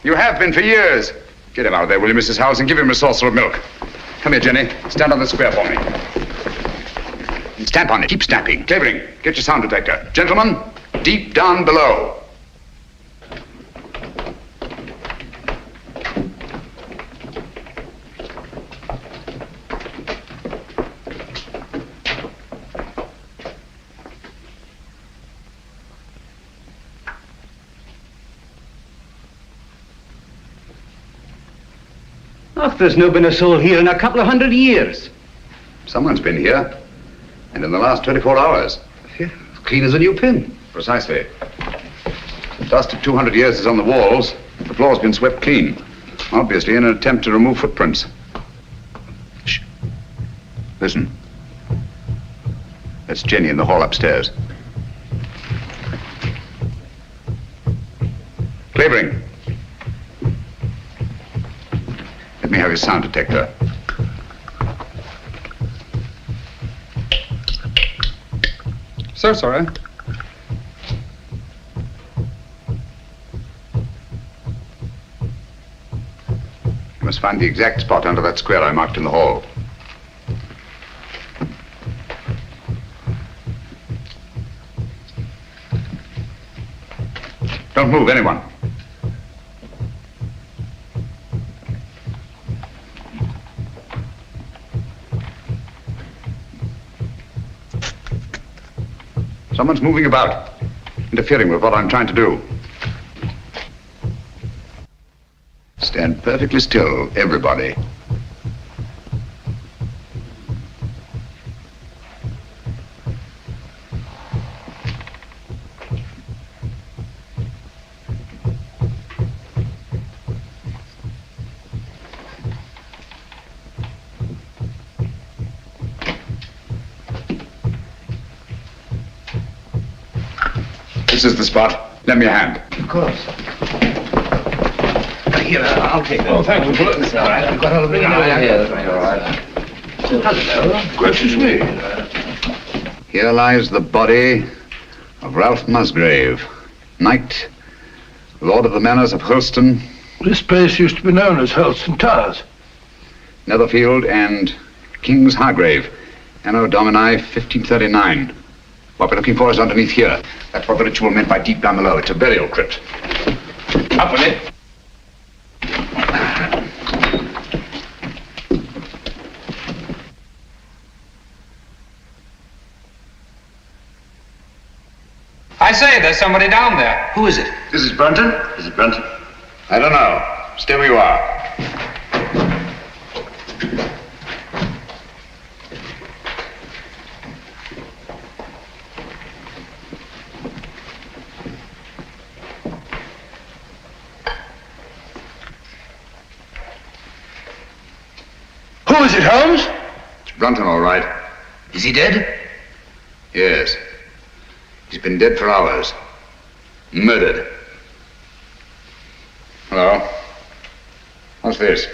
You have been for years. Get him out of there, will you, Mrs. Howells, and give him a saucer of milk. Come here, Jenny. Stand on the square for me. Stamp on it. Keep stamping. Clavering, get your sound detector. Gentlemen, deep down below. Oh, there's no been a soul here in a couple of 100 years. Someone's been here. And in the last 24 hours. Yeah, clean as a new pin. Precisely. The dust of 200 years is on the walls. The floor's been swept clean. Obviously in an attempt to remove footprints. Shh. Listen. That's Jenny in the hall upstairs. Clavering. Let me have your sound detector. So sorry. You must find the exact spot under that square I marked in the hall. Don't move, anyone. Someone's moving about, interfering with what I'm trying to do. Stand perfectly still, everybody. This is the spot. Lend me a hand. Of course. Here, I'll take it. Oh, thank you. That's all right. I've got all the bring it over here. That's all right. Hello. Gracious me. Here lies the body of Ralph Musgrave, knight, lord of the manors of Hurlston. This place used to be known as Hurlston Towers. Netherfield and King's Hargrave, Anno Domini 1539. What we're looking for is underneath here. That's what the ritual meant by deep down below. It's a burial crypt. Up with it. I say, there's somebody down there. Who is it? This is Brunton? Is it Brunton? I don't know. Stay where you are. Who is it, Holmes? It's Brunton, all right. Is he dead? Yes. He's been dead for hours. Murdered. Hello. What's this?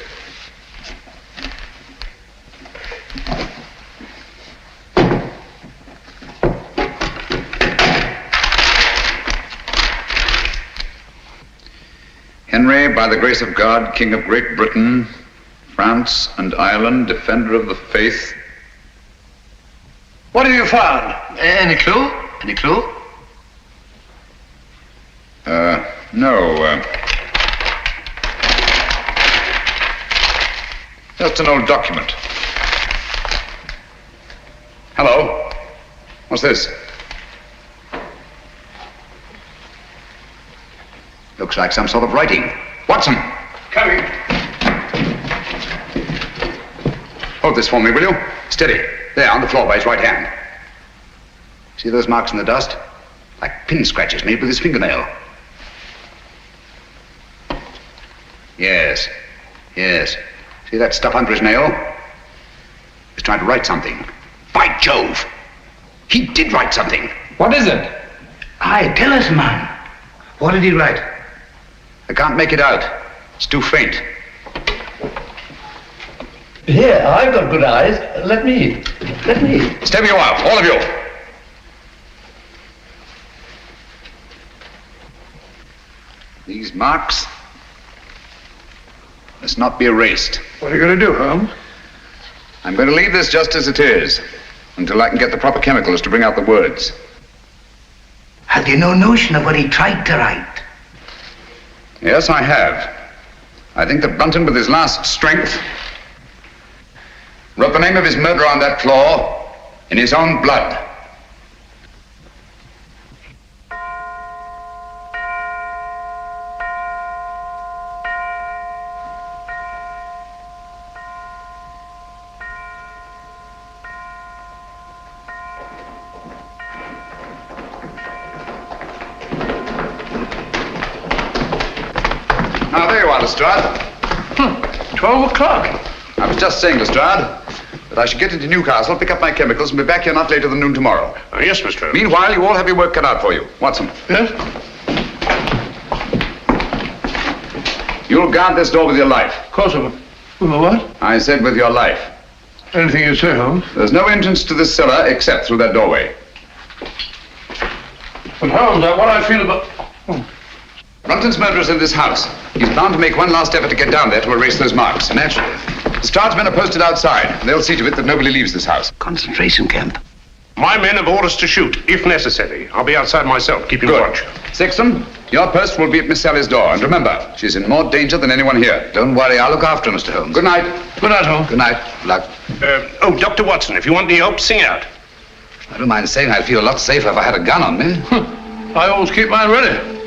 Henry, by the grace of God, King of Great Britain, France and Ireland, defender of the faith. What have you found? Any clue? Any clue? No. Just an old document. Hello. What's this? Looks like some sort of writing. Watson! Coming. Hold this for me, will you? Steady. There, on the floor by his right hand. See those marks in the dust? Like pin scratches made with his fingernail. Yes. Yes. See that stuff under his nail? He's trying to write something. By Jove! He did write something. What is it? Aye, tell us, man. What did he write? I can't make it out. It's too faint. Here, I've got good eyes. Let me. Step you out, all of you. These marks must not be erased. What are you going to do, Holmes? I'm going to leave this just as it is, until I can get the proper chemicals to bring out the words. Have you no notion of what he tried to write? Yes, I have. I think that Brunton, with his last strength, wrote the name of his murderer on that floor in his own blood. Now, there you are, Lestrade. 12 o'clock. I was just saying, Lestrade, that I should get into Newcastle, pick up my chemicals, and be back here not later than noon tomorrow. Yes, Mr. Holmes. Meanwhile, you all have your work cut out for you. Watson, Yes? you'll guard this door with your life. Of course I will. With my what? I said with your life. Anything you say, Holmes. There's no entrance to this cellar except through that doorway. But Holmes, what I feel about... Brunton's murderer's in this house. He's bound to make one last effort to get down there to erase those marks. Naturally. Lestrade's men are posted outside. They'll see to it that nobody leaves this house. Concentration camp. My men have orders to shoot, if necessary. I'll be outside myself, keeping watch. Sexton, your post will be at Miss Sally's door. And remember, she's in more danger than anyone here. Don't worry, I'll look after her, Mr. Holmes. Good night. Good night, Holmes. Good night. Good luck. Oh, Dr. Watson, if you want any help, sing out. I don't mind saying I'd feel a lot safer if I had a gun on me. I always keep mine ready.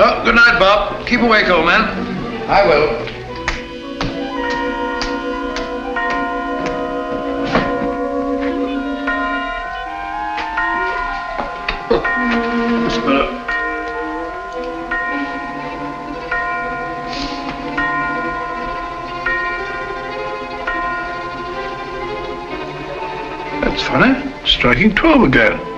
Oh, good night, Bob. Keep awake, old man. I will. That's better. That's funny. Striking 12 again.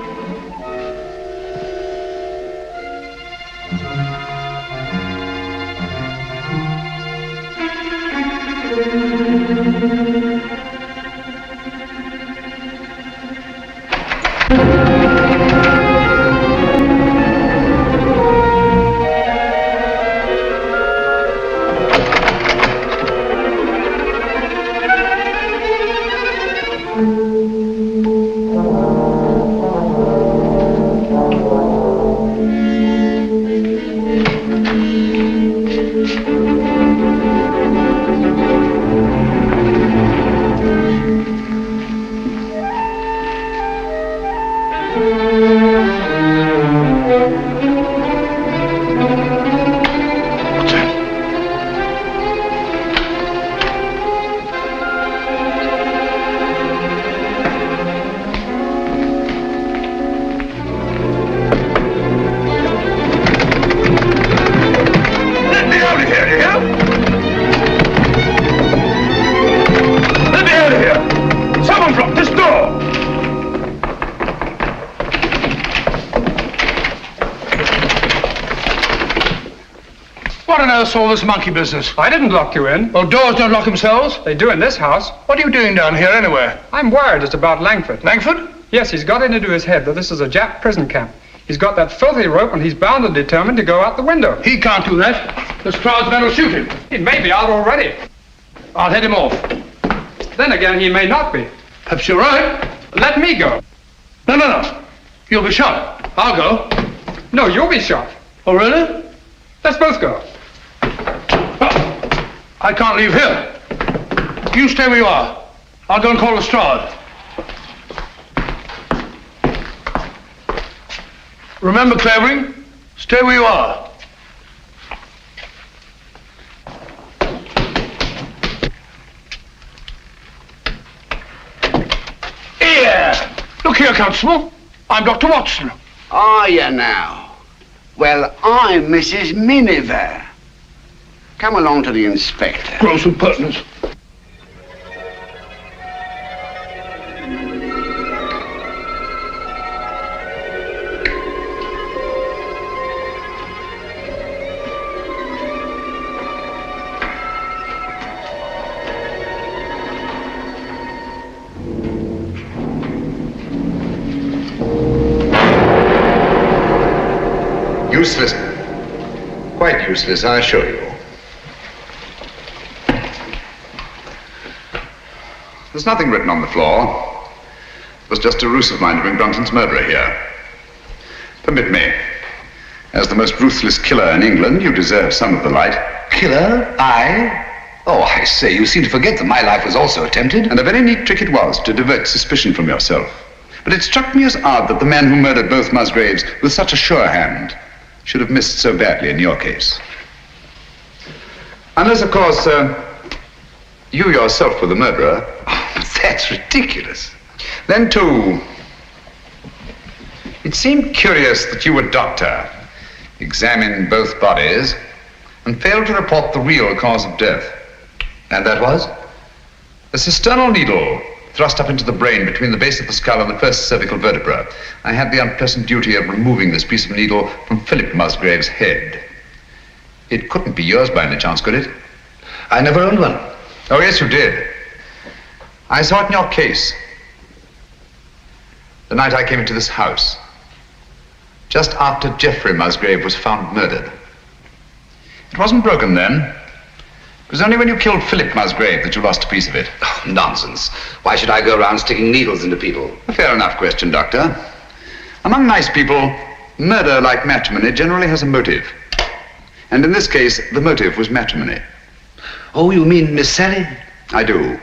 All this monkey business. I didn't lock you in. Well, doors don't lock themselves. They do in this house. What are you doing down here anyway? I'm worried it's about Langford. Langford? Yes, he's got it into his head that this is a Jap prison camp. He's got that filthy rope and he's bound and determined to go out the window. He can't do that. The Stroud's men will shoot him. He may be out already. I'll head him off. Then again, he may not be. Perhaps you're right. Let me go. No. You'll be shot. I'll go. No, you'll be shot. Oh, really? Let's both go. I can't leave here. You stay where you are. I'll go and call Lestrade. Remember, Clavering, stay where you are. Here! Look here, Constable. I'm Dr. Watson. Are you now? Well, I'm Mrs. Miniver. Come along to the inspector. Gross impertinence. Useless. Quite useless, I assure you. There's nothing written on the floor. It was just a ruse of mine to bring Brunton's murderer here. Permit me. As the most ruthless killer in England, you deserve some of the light. Killer? I? Oh, I say, you seem to forget that my life was also attempted. And a very neat trick it was to divert suspicion from yourself. But it struck me as odd that the man who murdered both Musgraves with such a sure hand should have missed so badly in your case. Unless, of course, you yourself were the murderer. That's ridiculous. Then, too, it seemed curious that you, a doctor, examined both bodies and failed to report the real cause of death. And that was? A cisternal needle thrust up into the brain between the base of the skull and the first cervical vertebra. I had the unpleasant duty of removing this piece of needle from Philip Musgrave's head. It couldn't be yours by any chance, could it? I never owned one. Oh, yes, you did. I saw it in your case. The night I came into this house. Just after Geoffrey Musgrave was found murdered. It wasn't broken then. It was only when you killed Philip Musgrave that you lost a piece of it. Oh, nonsense. Why should I go around sticking needles into people? A fair enough question, Doctor. Among nice people, murder, like matrimony, generally has a motive. And in this case, the motive was matrimony. Oh, you mean Miss Sally? I do.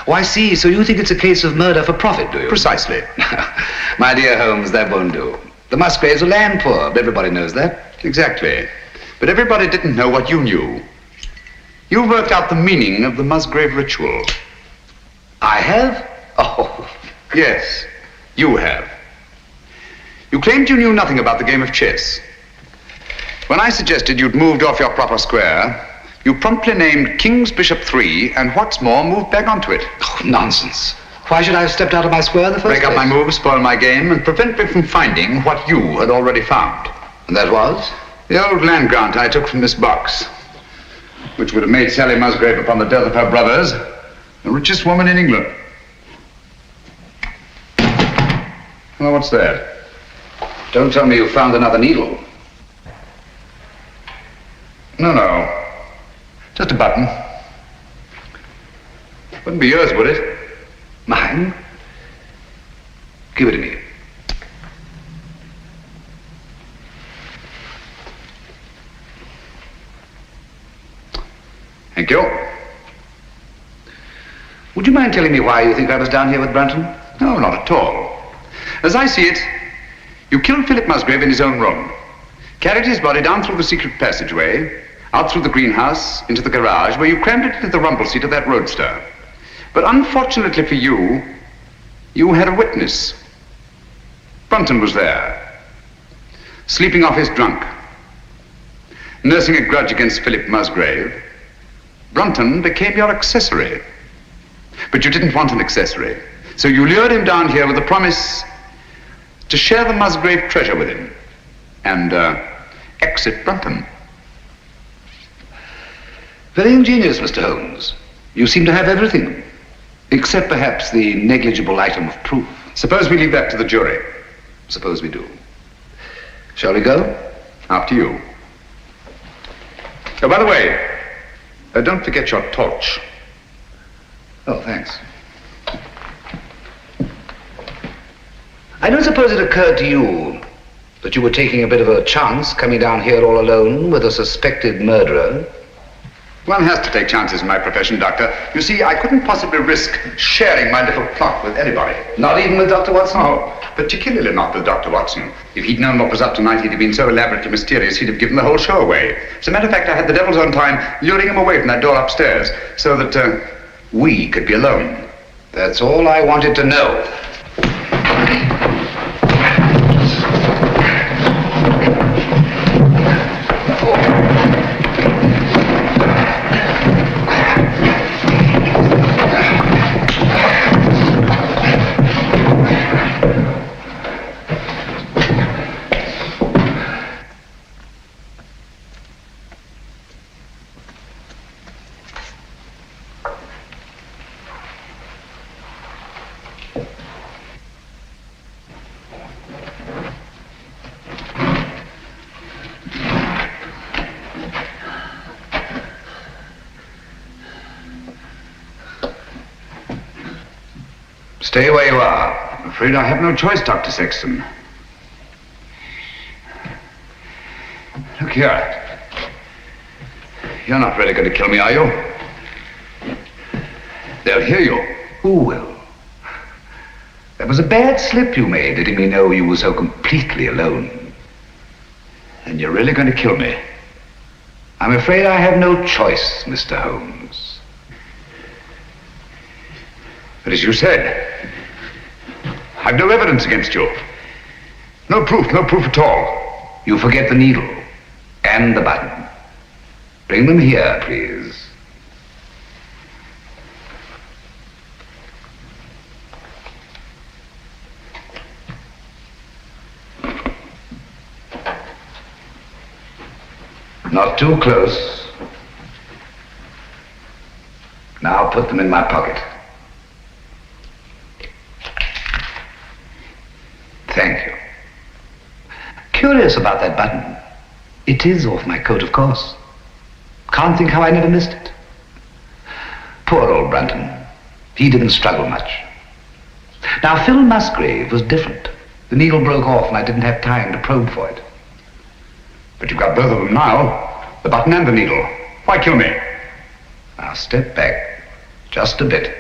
Oh, I see. So you think it's a case of murder for profit, do you? Precisely. My dear Holmes, that won't do. The Musgraves are land poor, but everybody knows that. Exactly. But everybody didn't know what you knew. You worked out the meaning of the Musgrave ritual. I have? Oh. Yes, you have. You claimed you knew nothing about the game of chess. When I suggested you'd moved off your proper square, you promptly named King's Bishop 3, and what's more, moved back onto it. Oh, nonsense. Why should I have stepped out of my square in the first place? Break up my move, spoil my game, and prevent me from finding what you had already found. And that was? The old land grant I took from this box, which would have made Sally Musgrave, upon the death of her brothers, the richest woman in England. Well, what's that? Don't tell me you found another needle. No. Just a button. Wouldn't be yours, would it? Mine? Give it to me. Thank you. Would you mind telling me why you think I was down here with Brunton? No, not at all. As I see it, you killed Philip Musgrave in his own room, carried his body down through the secret passageway, out through the greenhouse, into the garage, where you crammed it into the rumble seat of that roadster. But unfortunately for you, you had a witness. Brunton was there, sleeping off his drunk, nursing a grudge against Philip Musgrave. Brunton became your accessory. But you didn't want an accessory, so you lured him down here with the promise to share the Musgrave treasure with him and exit Brunton. Very ingenious, Mr. Holmes. You seem to have everything, except perhaps the negligible item of proof. Suppose we leave that to the jury. Suppose we do. Shall we go? After you. Oh, by the way, don't forget your torch. Oh, thanks. I don't suppose it occurred to you that you were taking a bit of a chance coming down here all alone with a suspected murderer. One has to take chances in my profession, Doctor. You see, I couldn't possibly risk sharing my little plot with anybody. Not even with Dr. Watson? No, particularly not with Dr. Watson. If he'd known what was up tonight, he'd have been so elaborately mysterious, he'd have given the whole show away. As a matter of fact, I had the devil's own time luring him away from that door upstairs so that we could be alone. That's all I wanted to know. Stay where you are. I'm afraid I have no choice, Dr. Sexton. Look here. You're not really going to kill me, are you? They'll hear you. Who will? That was a bad slip you made, letting me know you were so completely alone. And you're really going to kill me? I'm afraid I have no choice, Mr. Holmes. But as you said, I've no evidence against you. No proof at all. You forget the needle and the button. Bring them here, please. Not too close. Now put them in my pocket. Thank you. Curious about that button. It is off my coat, of course. Can't think how I never missed it. Poor old Brunton. He didn't struggle much. Now, Phil Musgrave was different. The needle broke off and I didn't have time to probe for it. But you've got both of them now. The button and the needle. Why kill me? Now, step back. Just a bit.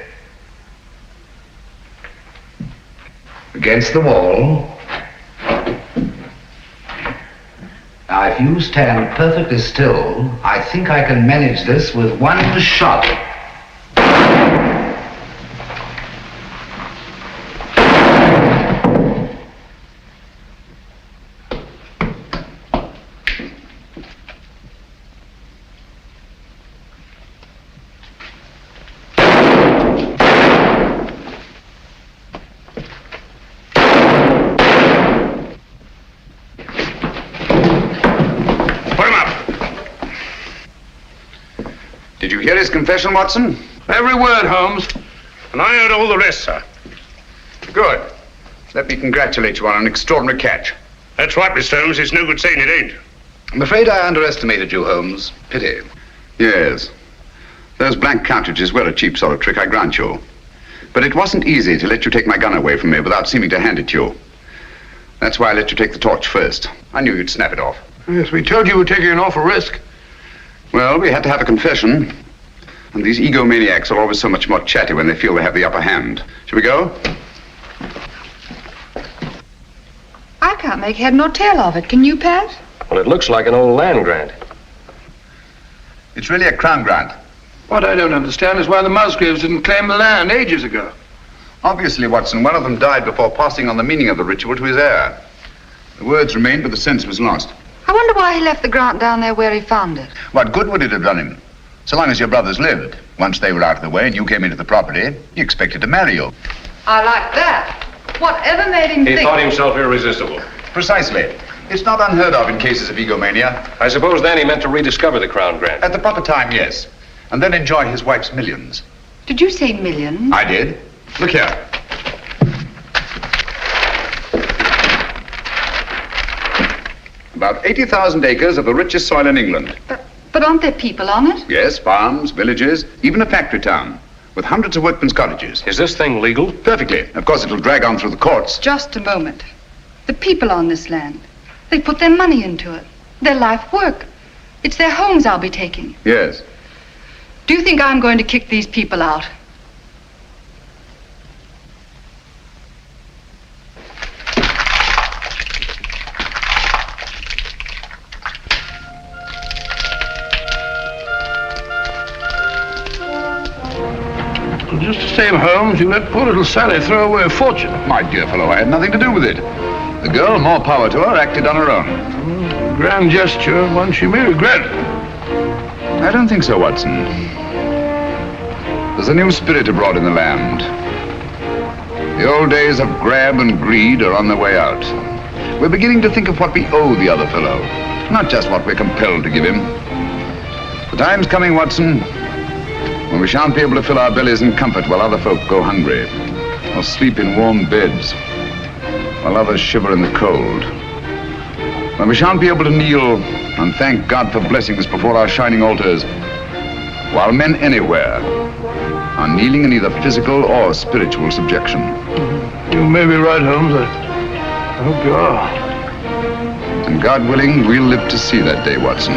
Against the wall. Now, if you stand perfectly still, I think I can manage this with one shot. Did you hear his confession, Watson? Every word, Holmes. And I heard all the rest, sir. Good. Let me congratulate you on an extraordinary catch. That's right, Mr. Holmes. It's no good saying it ain't. I'm afraid I underestimated you, Holmes. Pity. Yes. Those blank cartridges were a cheap sort of trick, I grant you. But it wasn't easy to let you take my gun away from me without seeming to hand it to you. That's why I let you take the torch first. I knew you'd snap it off. Yes, we told you we were taking an awful risk. Well, we had to have a confession. And these egomaniacs are always so much more chatty when they feel they have the upper hand. Shall we go? I can't make head nor tail of it. Can you, Pat? Well, it looks like an old land grant. It's really a crown grant. What I don't understand is why the Musgraves didn't claim the land ages ago. Obviously, Watson, one of them died before passing on the meaning of the ritual to his heir. The words remained, but the sense was lost. I wonder why he left the grant down there where he found it. What good would it have done him? So long as your brothers lived. Once they were out of the way and you came into the property, he expected to marry you. I like that. Whatever made him He think... thought himself irresistible. Precisely. It's not unheard of in cases of egomania. I suppose then he meant to rediscover the crown grant. At the proper time, yes. And then enjoy his wife's millions. Did you say millions? I did. Look here. About 80,000 acres of the richest soil in England. But aren't there people on it? Yes, farms, villages, even a factory town, with hundreds of workmen's cottages. Is this thing legal? Perfectly. Of course, it'll drag on through the courts. Just a moment. The people on this land, they put their money into it, their life work. It's their homes I'll be taking. Yes. Do you think I'm going to kick these people out? Just the same, Holmes, you let poor little Sally throw away a fortune. My dear fellow, I had nothing to do with it. The girl, more power to her, acted on her own. Grand gesture, one she may regret. I don't think so, Watson. There's a new spirit abroad in the land. The old days of grab and greed are on their way out. We're beginning to think of what we owe the other fellow, not just what we're compelled to give him. The time's coming, Watson, when we shan't be able to fill our bellies in comfort while other folk go hungry, or sleep in warm beds while others shiver in the cold. When we shan't be able to kneel and thank God for blessings before our shining altars, while men anywhere are kneeling in either physical or spiritual subjection. You may be right, Holmes. I hope you are. And God willing, we'll live to see that day, Watson.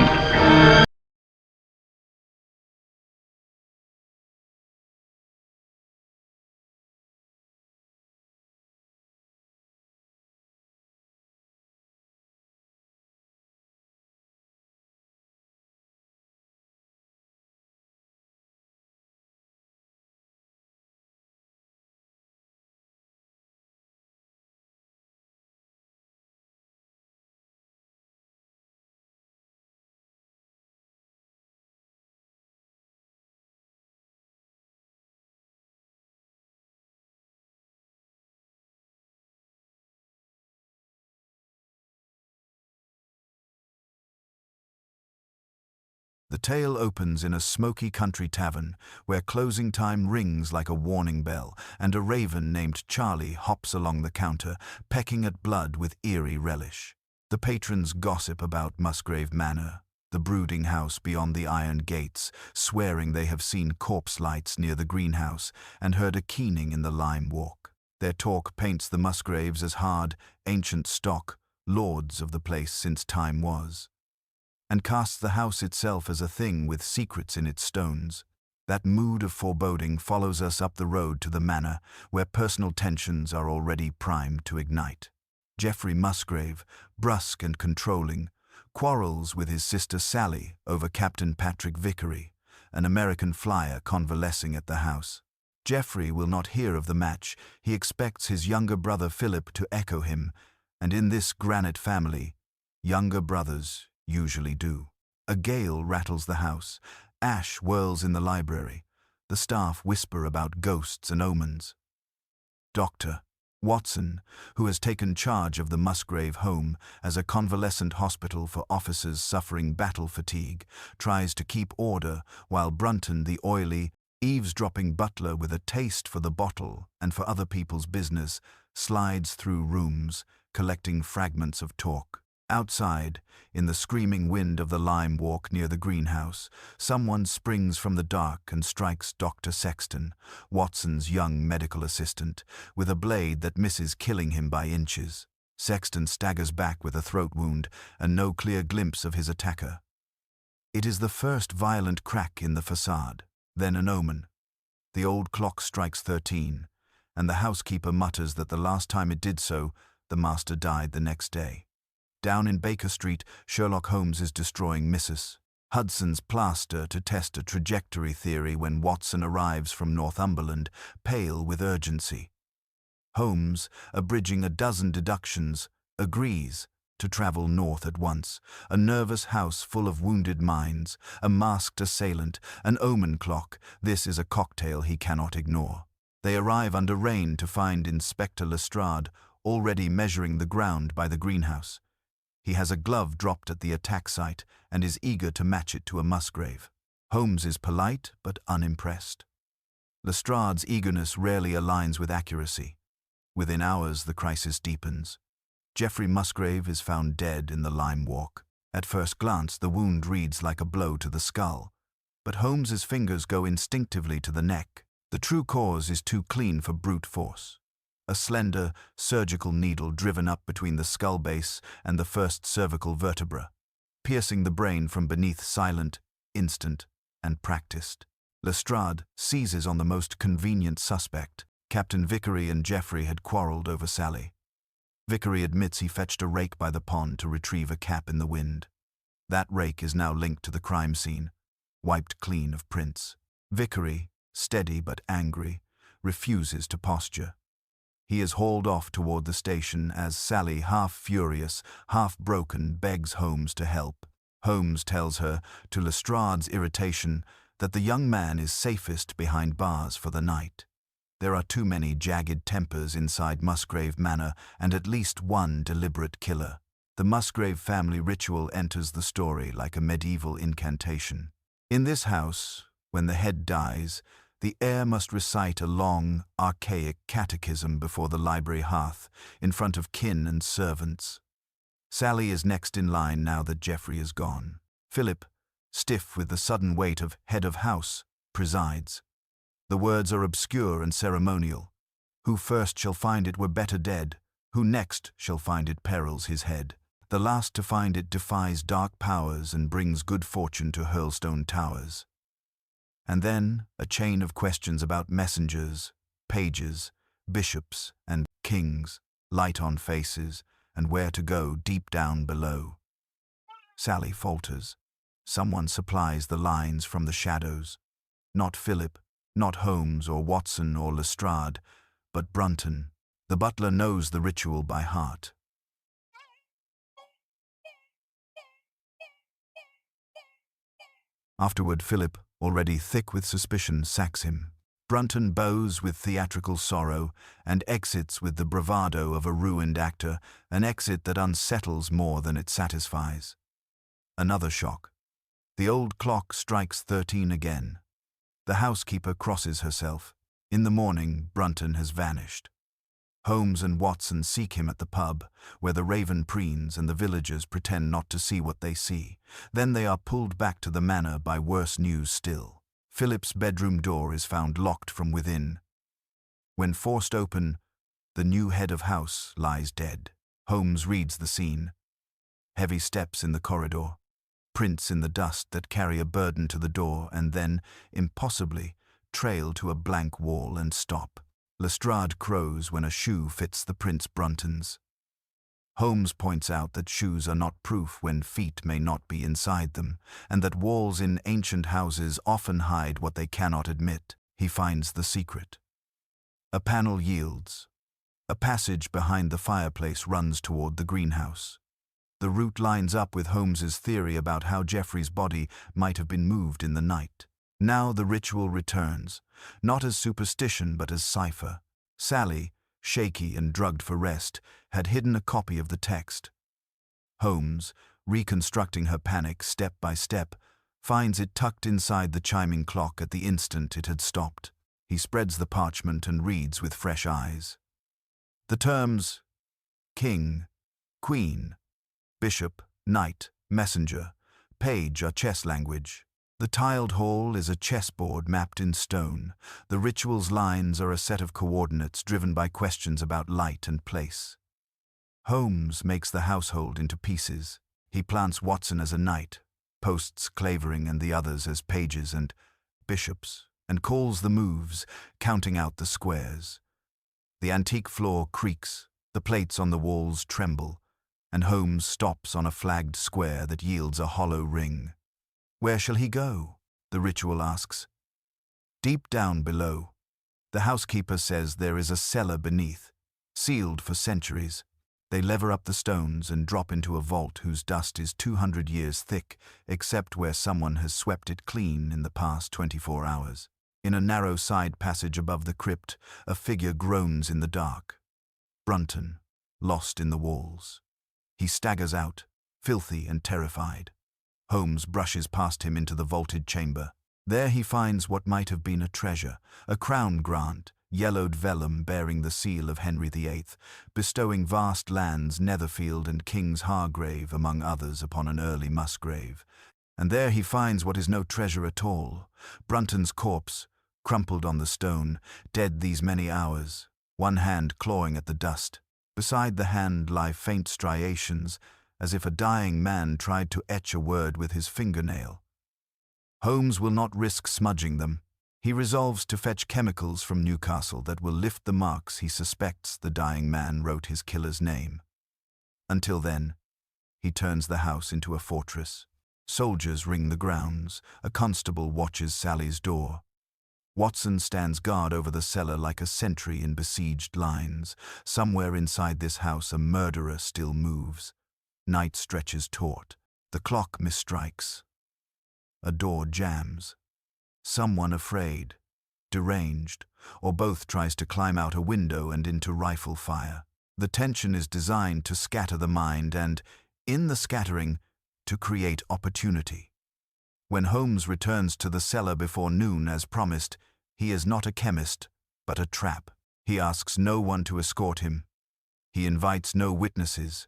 The tale opens in a smoky country tavern where closing time rings like a warning bell, and a raven named Charlie hops along the counter, pecking at blood with eerie relish. The patrons gossip about Musgrave Manor, the brooding house beyond the iron gates, swearing they have seen corpse lights near the greenhouse and heard a keening in the lime walk. Their talk paints the Musgraves as hard, ancient stock, lords of the place since time was, and casts the house itself as a thing with secrets in its stones. That mood of foreboding follows us up the road to the manor, where personal tensions are already primed to ignite. Geoffrey Musgrave, brusque and controlling, quarrels with his sister Sally over Captain Patrick Vickery, an American flyer convalescing at the house. Geoffrey will not hear of the match. He expects his younger brother Philip to echo him, and in this granite family, younger brothers usually do. A gale rattles the house. Ash whirls in the library. The staff whisper about ghosts and omens. Dr. Watson, who has taken charge of the Musgrave home as a convalescent hospital for officers suffering battle fatigue, tries to keep order while Brunton, the oily, eavesdropping butler with a taste for the bottle and for other people's business, slides through rooms, collecting fragments of talk. Outside, in the screaming wind of the lime walk near the greenhouse, someone springs from the dark and strikes Dr. Sexton, Watson's young medical assistant, with a blade that misses, killing him by inches. Sexton staggers back with a throat wound and no clear glimpse of his attacker. It is the first violent crack in the facade, then an omen. The old clock strikes 13, and the housekeeper mutters that the last time it did so, the master died the next day. Down in Baker Street, Sherlock Holmes is destroying Mrs. Hudson's plaster to test a trajectory theory when Watson arrives from Northumberland, pale with urgency. Holmes, abridging a dozen deductions, agrees to travel north at once. A nervous house full of wounded minds, a masked assailant, an omen clock. This is a cocktail he cannot ignore. They arrive under rain to find Inspector Lestrade already measuring the ground by the greenhouse. He has a glove dropped at the attack site and is eager to match it to a Musgrave. Holmes is polite but unimpressed. Lestrade's eagerness rarely aligns with accuracy. Within hours, the crisis deepens. Geoffrey Musgrave is found dead in the lime walk. At first glance, the wound reads like a blow to the skull, but Holmes's fingers go instinctively to the neck. The true cause is too clean for brute force. A slender, surgical needle driven up between the skull base and the first cervical vertebra, piercing the brain from beneath, silent, instant, and practiced. Lestrade seizes on the most convenient suspect. Captain Vickery and Geoffrey had quarreled over Sally. Vickery admits he fetched a rake by the pond to retrieve a cap in the wind. That rake is now linked to the crime scene, wiped clean of prints. Vickery, steady but angry, refuses to posture. He is hauled off toward the station as Sally, half furious, half broken, begs Holmes to help. Holmes tells her, to Lestrade's irritation, that the young man is safest behind bars for the night. There are too many jagged tempers inside Musgrave Manor and at least one deliberate killer. The Musgrave family ritual enters the story like a medieval incantation. In this house, when the head dies, the heir must recite a long, archaic catechism before the library hearth, in front of kin and servants. Sally is next in line now that Geoffrey is gone. Philip, stiff with the sudden weight of head of house, presides. The words are obscure and ceremonial. Who first shall find it were better dead, who next shall find it perils his head. The last to find it defies dark powers and brings good fortune to Hurlstone Towers. And then a chain of questions about messengers, pages, bishops, and kings, light on faces, and where to go deep down below. Sally falters. Someone supplies the lines from the shadows. Not Philip, not Holmes or Watson or Lestrade, but Brunton. The butler knows the ritual by heart. Afterward, Philip, already thick with suspicion, sacks him. Brunton bows with theatrical sorrow and exits with the bravado of a ruined actor, an exit that unsettles more than it satisfies. Another shock. The old clock strikes 13 again. The housekeeper crosses herself. In the morning, Brunton has vanished. Holmes and Watson seek him at the pub, where the raven preens and the villagers pretend not to see what they see. Then they are pulled back to the manor by worse news still. Philip's bedroom door is found locked from within. When forced open, the new head of house lies dead. Holmes reads the scene. Heavy steps in the corridor, prints in the dust that carry a burden to the door and then, impossibly, trail to a blank wall and stop. Lestrade crows when a shoe fits the Prince Brunton's. Holmes points out that shoes are not proof when feet may not be inside them, and that walls in ancient houses often hide what they cannot admit. He finds the secret. A panel yields. A passage behind the fireplace runs toward the greenhouse. The route lines up with Holmes's theory about how Geoffrey's body might have been moved in the night. Now the ritual returns, not as superstition but as cipher. Sally, shaky and drugged for rest, had hidden a copy of the text. Holmes, reconstructing her panic step by step, finds it tucked inside the chiming clock at the instant it had stopped. He spreads the parchment and reads with fresh eyes. The terms king, queen, bishop, knight, messenger, page are chess language. The tiled hall is a chessboard mapped in stone. The ritual's lines are a set of coordinates driven by questions about light and place. Holmes makes the household into pieces. He plants Watson as a knight, posts Clavering and the others as pages and bishops, and calls the moves, counting out the squares. The antique floor creaks, the plates on the walls tremble, and Holmes stops on a flagged square that yields a hollow ring. Where shall he go? The ritual asks. Deep down below. The housekeeper says there is a cellar beneath, sealed for centuries. They lever up the stones and drop into a vault whose dust is 200 years thick, except where someone has swept it clean in the past 24 hours. In a narrow side passage above the crypt, a figure groans in the dark. Brunton, lost in the walls. He staggers out, filthy and terrified. Holmes brushes past him into the vaulted chamber. There he finds what might have been a treasure, a crown grant, yellowed vellum bearing the seal of Henry VIII, bestowing vast lands, Netherfield and King's Hargrave, among others, upon an early Musgrave. And there he finds what is no treasure at all, Brunton's corpse, crumpled on the stone, dead these many hours, one hand clawing at the dust. Beside the hand lie faint striations, as if a dying man tried to etch a word with his fingernail. Holmes will not risk smudging them. He resolves to fetch chemicals from Newcastle that will lift the marks he suspects the dying man wrote his killer's name. Until then, he turns the house into a fortress. Soldiers ring the grounds. A constable watches Sally's door. Watson stands guard over the cellar like a sentry in besieged lines. Somewhere inside this house a murderer still moves. Night stretches taut. The clock misstrikes. A door jams. Someone afraid, deranged, or both tries to climb out a window and into rifle fire. The tension is designed to scatter the mind and, in the scattering, to create opportunity. When Holmes returns to the cellar before noon as promised, he is not a chemist, but a trap. He asks no one to escort him. He invites no witnesses.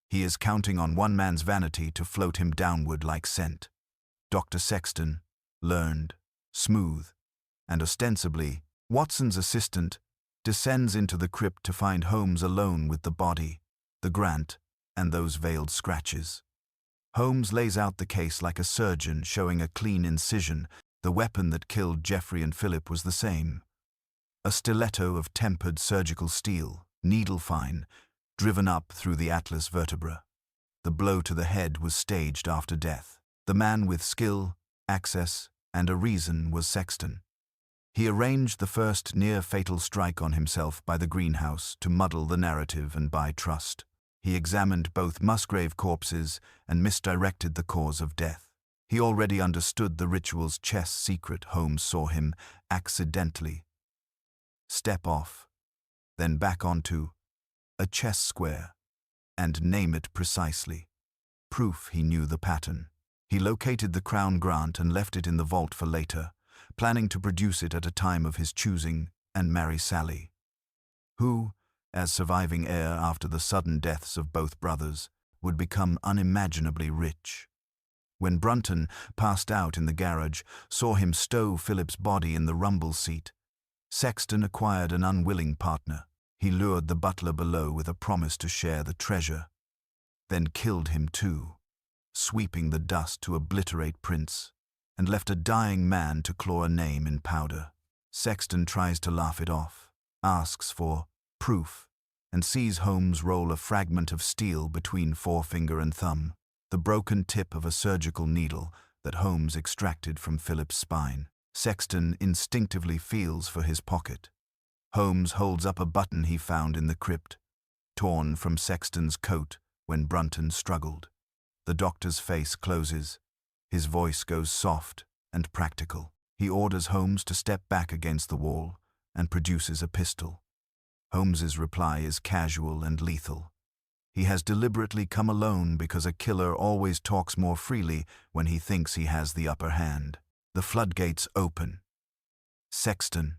He is counting on one man's vanity to float him downward like scent. Dr. Sexton, learned, smooth, and ostensibly Watson's assistant, descends into the crypt to find Holmes alone with the body, the grant, and those veiled scratches. Holmes lays out the case like a surgeon, showing a clean incision. The weapon that killed Geoffrey and Philip was the same. A stiletto of tempered surgical steel, needle-fine, driven up through the atlas vertebra. The blow to the head was staged after death. The man with skill, access, and a reason was Sexton. He arranged the first near-fatal strike on himself by the greenhouse to muddle the narrative and buy trust. He examined both Musgrave corpses and misdirected the cause of death. He already understood the ritual's chess secret. Holmes saw him accidentally step off, then back onto a chess square, and name it precisely. Proof he knew the pattern. He located the Crown Grant and left it in the vault for later, planning to produce it at a time of his choosing and marry Sally, who, as surviving heir after the sudden deaths of both brothers, would become unimaginably rich. When Brunton, passed out in the garage, saw him stow Philip's body in the rumble seat, Sexton acquired an unwilling partner. He lured the butler below with a promise to share the treasure, then killed him too, sweeping the dust to obliterate prints, and left a dying man to claw a name in powder. Sexton tries to laugh it off, asks for proof, and sees Holmes roll a fragment of steel between forefinger and thumb, the broken tip of a surgical needle that Holmes extracted from Philip's spine. Sexton instinctively feels for his pocket. Holmes holds up a button he found in the crypt, torn from Sexton's coat when Brunton struggled. The doctor's face closes. His voice goes soft and practical. He orders Holmes to step back against the wall and produces a pistol. Holmes's reply is casual and lethal. He has deliberately come alone because a killer always talks more freely when he thinks he has the upper hand. The floodgates open. Sexton,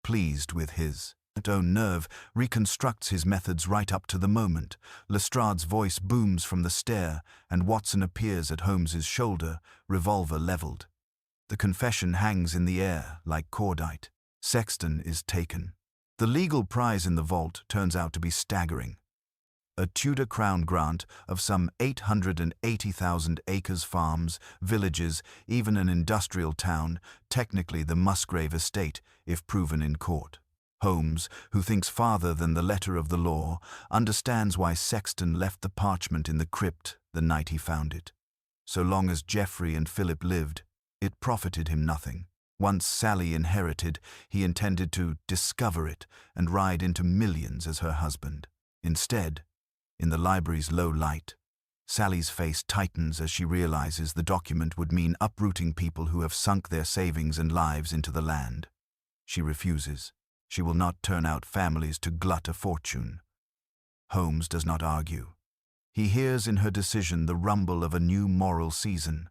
pleased with his own nerve, reconstructs his methods right up to the moment. Lestrade's voice booms from the stair, and Watson appears at Holmes's shoulder, revolver leveled. The confession hangs in the air like cordite. Sexton is taken. The legal prize in the vault turns out to be staggering. A Tudor Crown grant of some 880,000 acres, farms, villages, even an industrial town, technically the Musgrave estate, if proven in court. Holmes, who thinks farther than the letter of the law, understands why Sexton left the parchment in the crypt the night he found it. So long as Geoffrey and Philip lived, it profited him nothing. Once Sally inherited, he intended to discover it and ride into millions as her husband. Instead, in the library's low light, Sally's face tightens as she realizes the document would mean uprooting people who have sunk their savings and lives into the land. She refuses. She will not turn out families to glut a fortune. Holmes does not argue. He hears in her decision the rumble of a new moral season,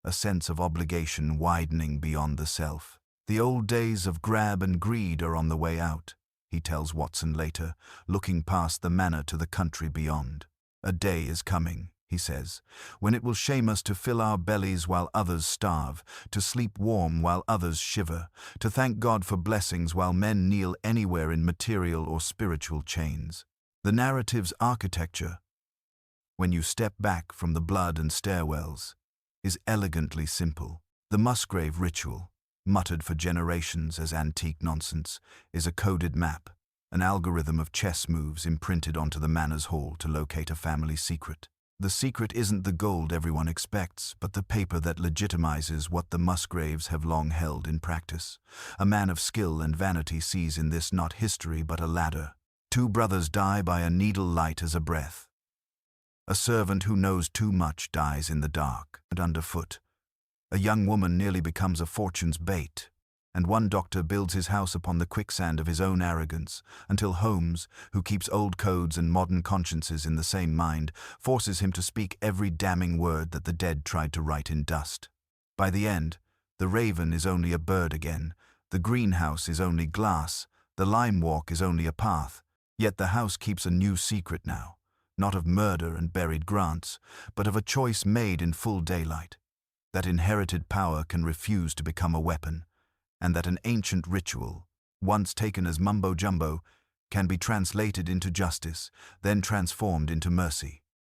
a sense of obligation widening beyond the self. The old days of grab and greed are on the way out, he tells Watson later, looking past the manor to the country beyond. A day is coming, he says, when it will shame us to fill our bellies while others starve, to sleep warm while others shiver, to thank God for blessings while men kneel anywhere in material or spiritual chains. The narrative's architecture, when you step back from the blood and stairwells, is elegantly simple. The Musgrave ritual, muttered for generations as antique nonsense, is a coded map, an algorithm of chess moves imprinted onto the Manor's hall to locate a family secret. The secret isn't the gold everyone expects, but the paper that legitimizes what the Musgraves have long held in practice. A man of skill and vanity sees in this not history but a ladder. 2 brothers die by a needle light as a breath. A servant who knows too much dies in the dark and underfoot. A young woman nearly becomes a fortune's bait, and one doctor builds his house upon the quicksand of his own arrogance, until Holmes, who keeps old codes and modern consciences in the same mind, forces him to speak every damning word that the dead tried to write in dust. By the end, the raven is only a bird again, the greenhouse is only glass, the lime walk is only a path, yet the house keeps a new secret now, not of murder and buried grants, but of a choice made in full daylight, that inherited power can refuse to become a weapon, and that an ancient ritual, once taken as mumbo-jumbo, can be translated into justice, then transformed into mercy.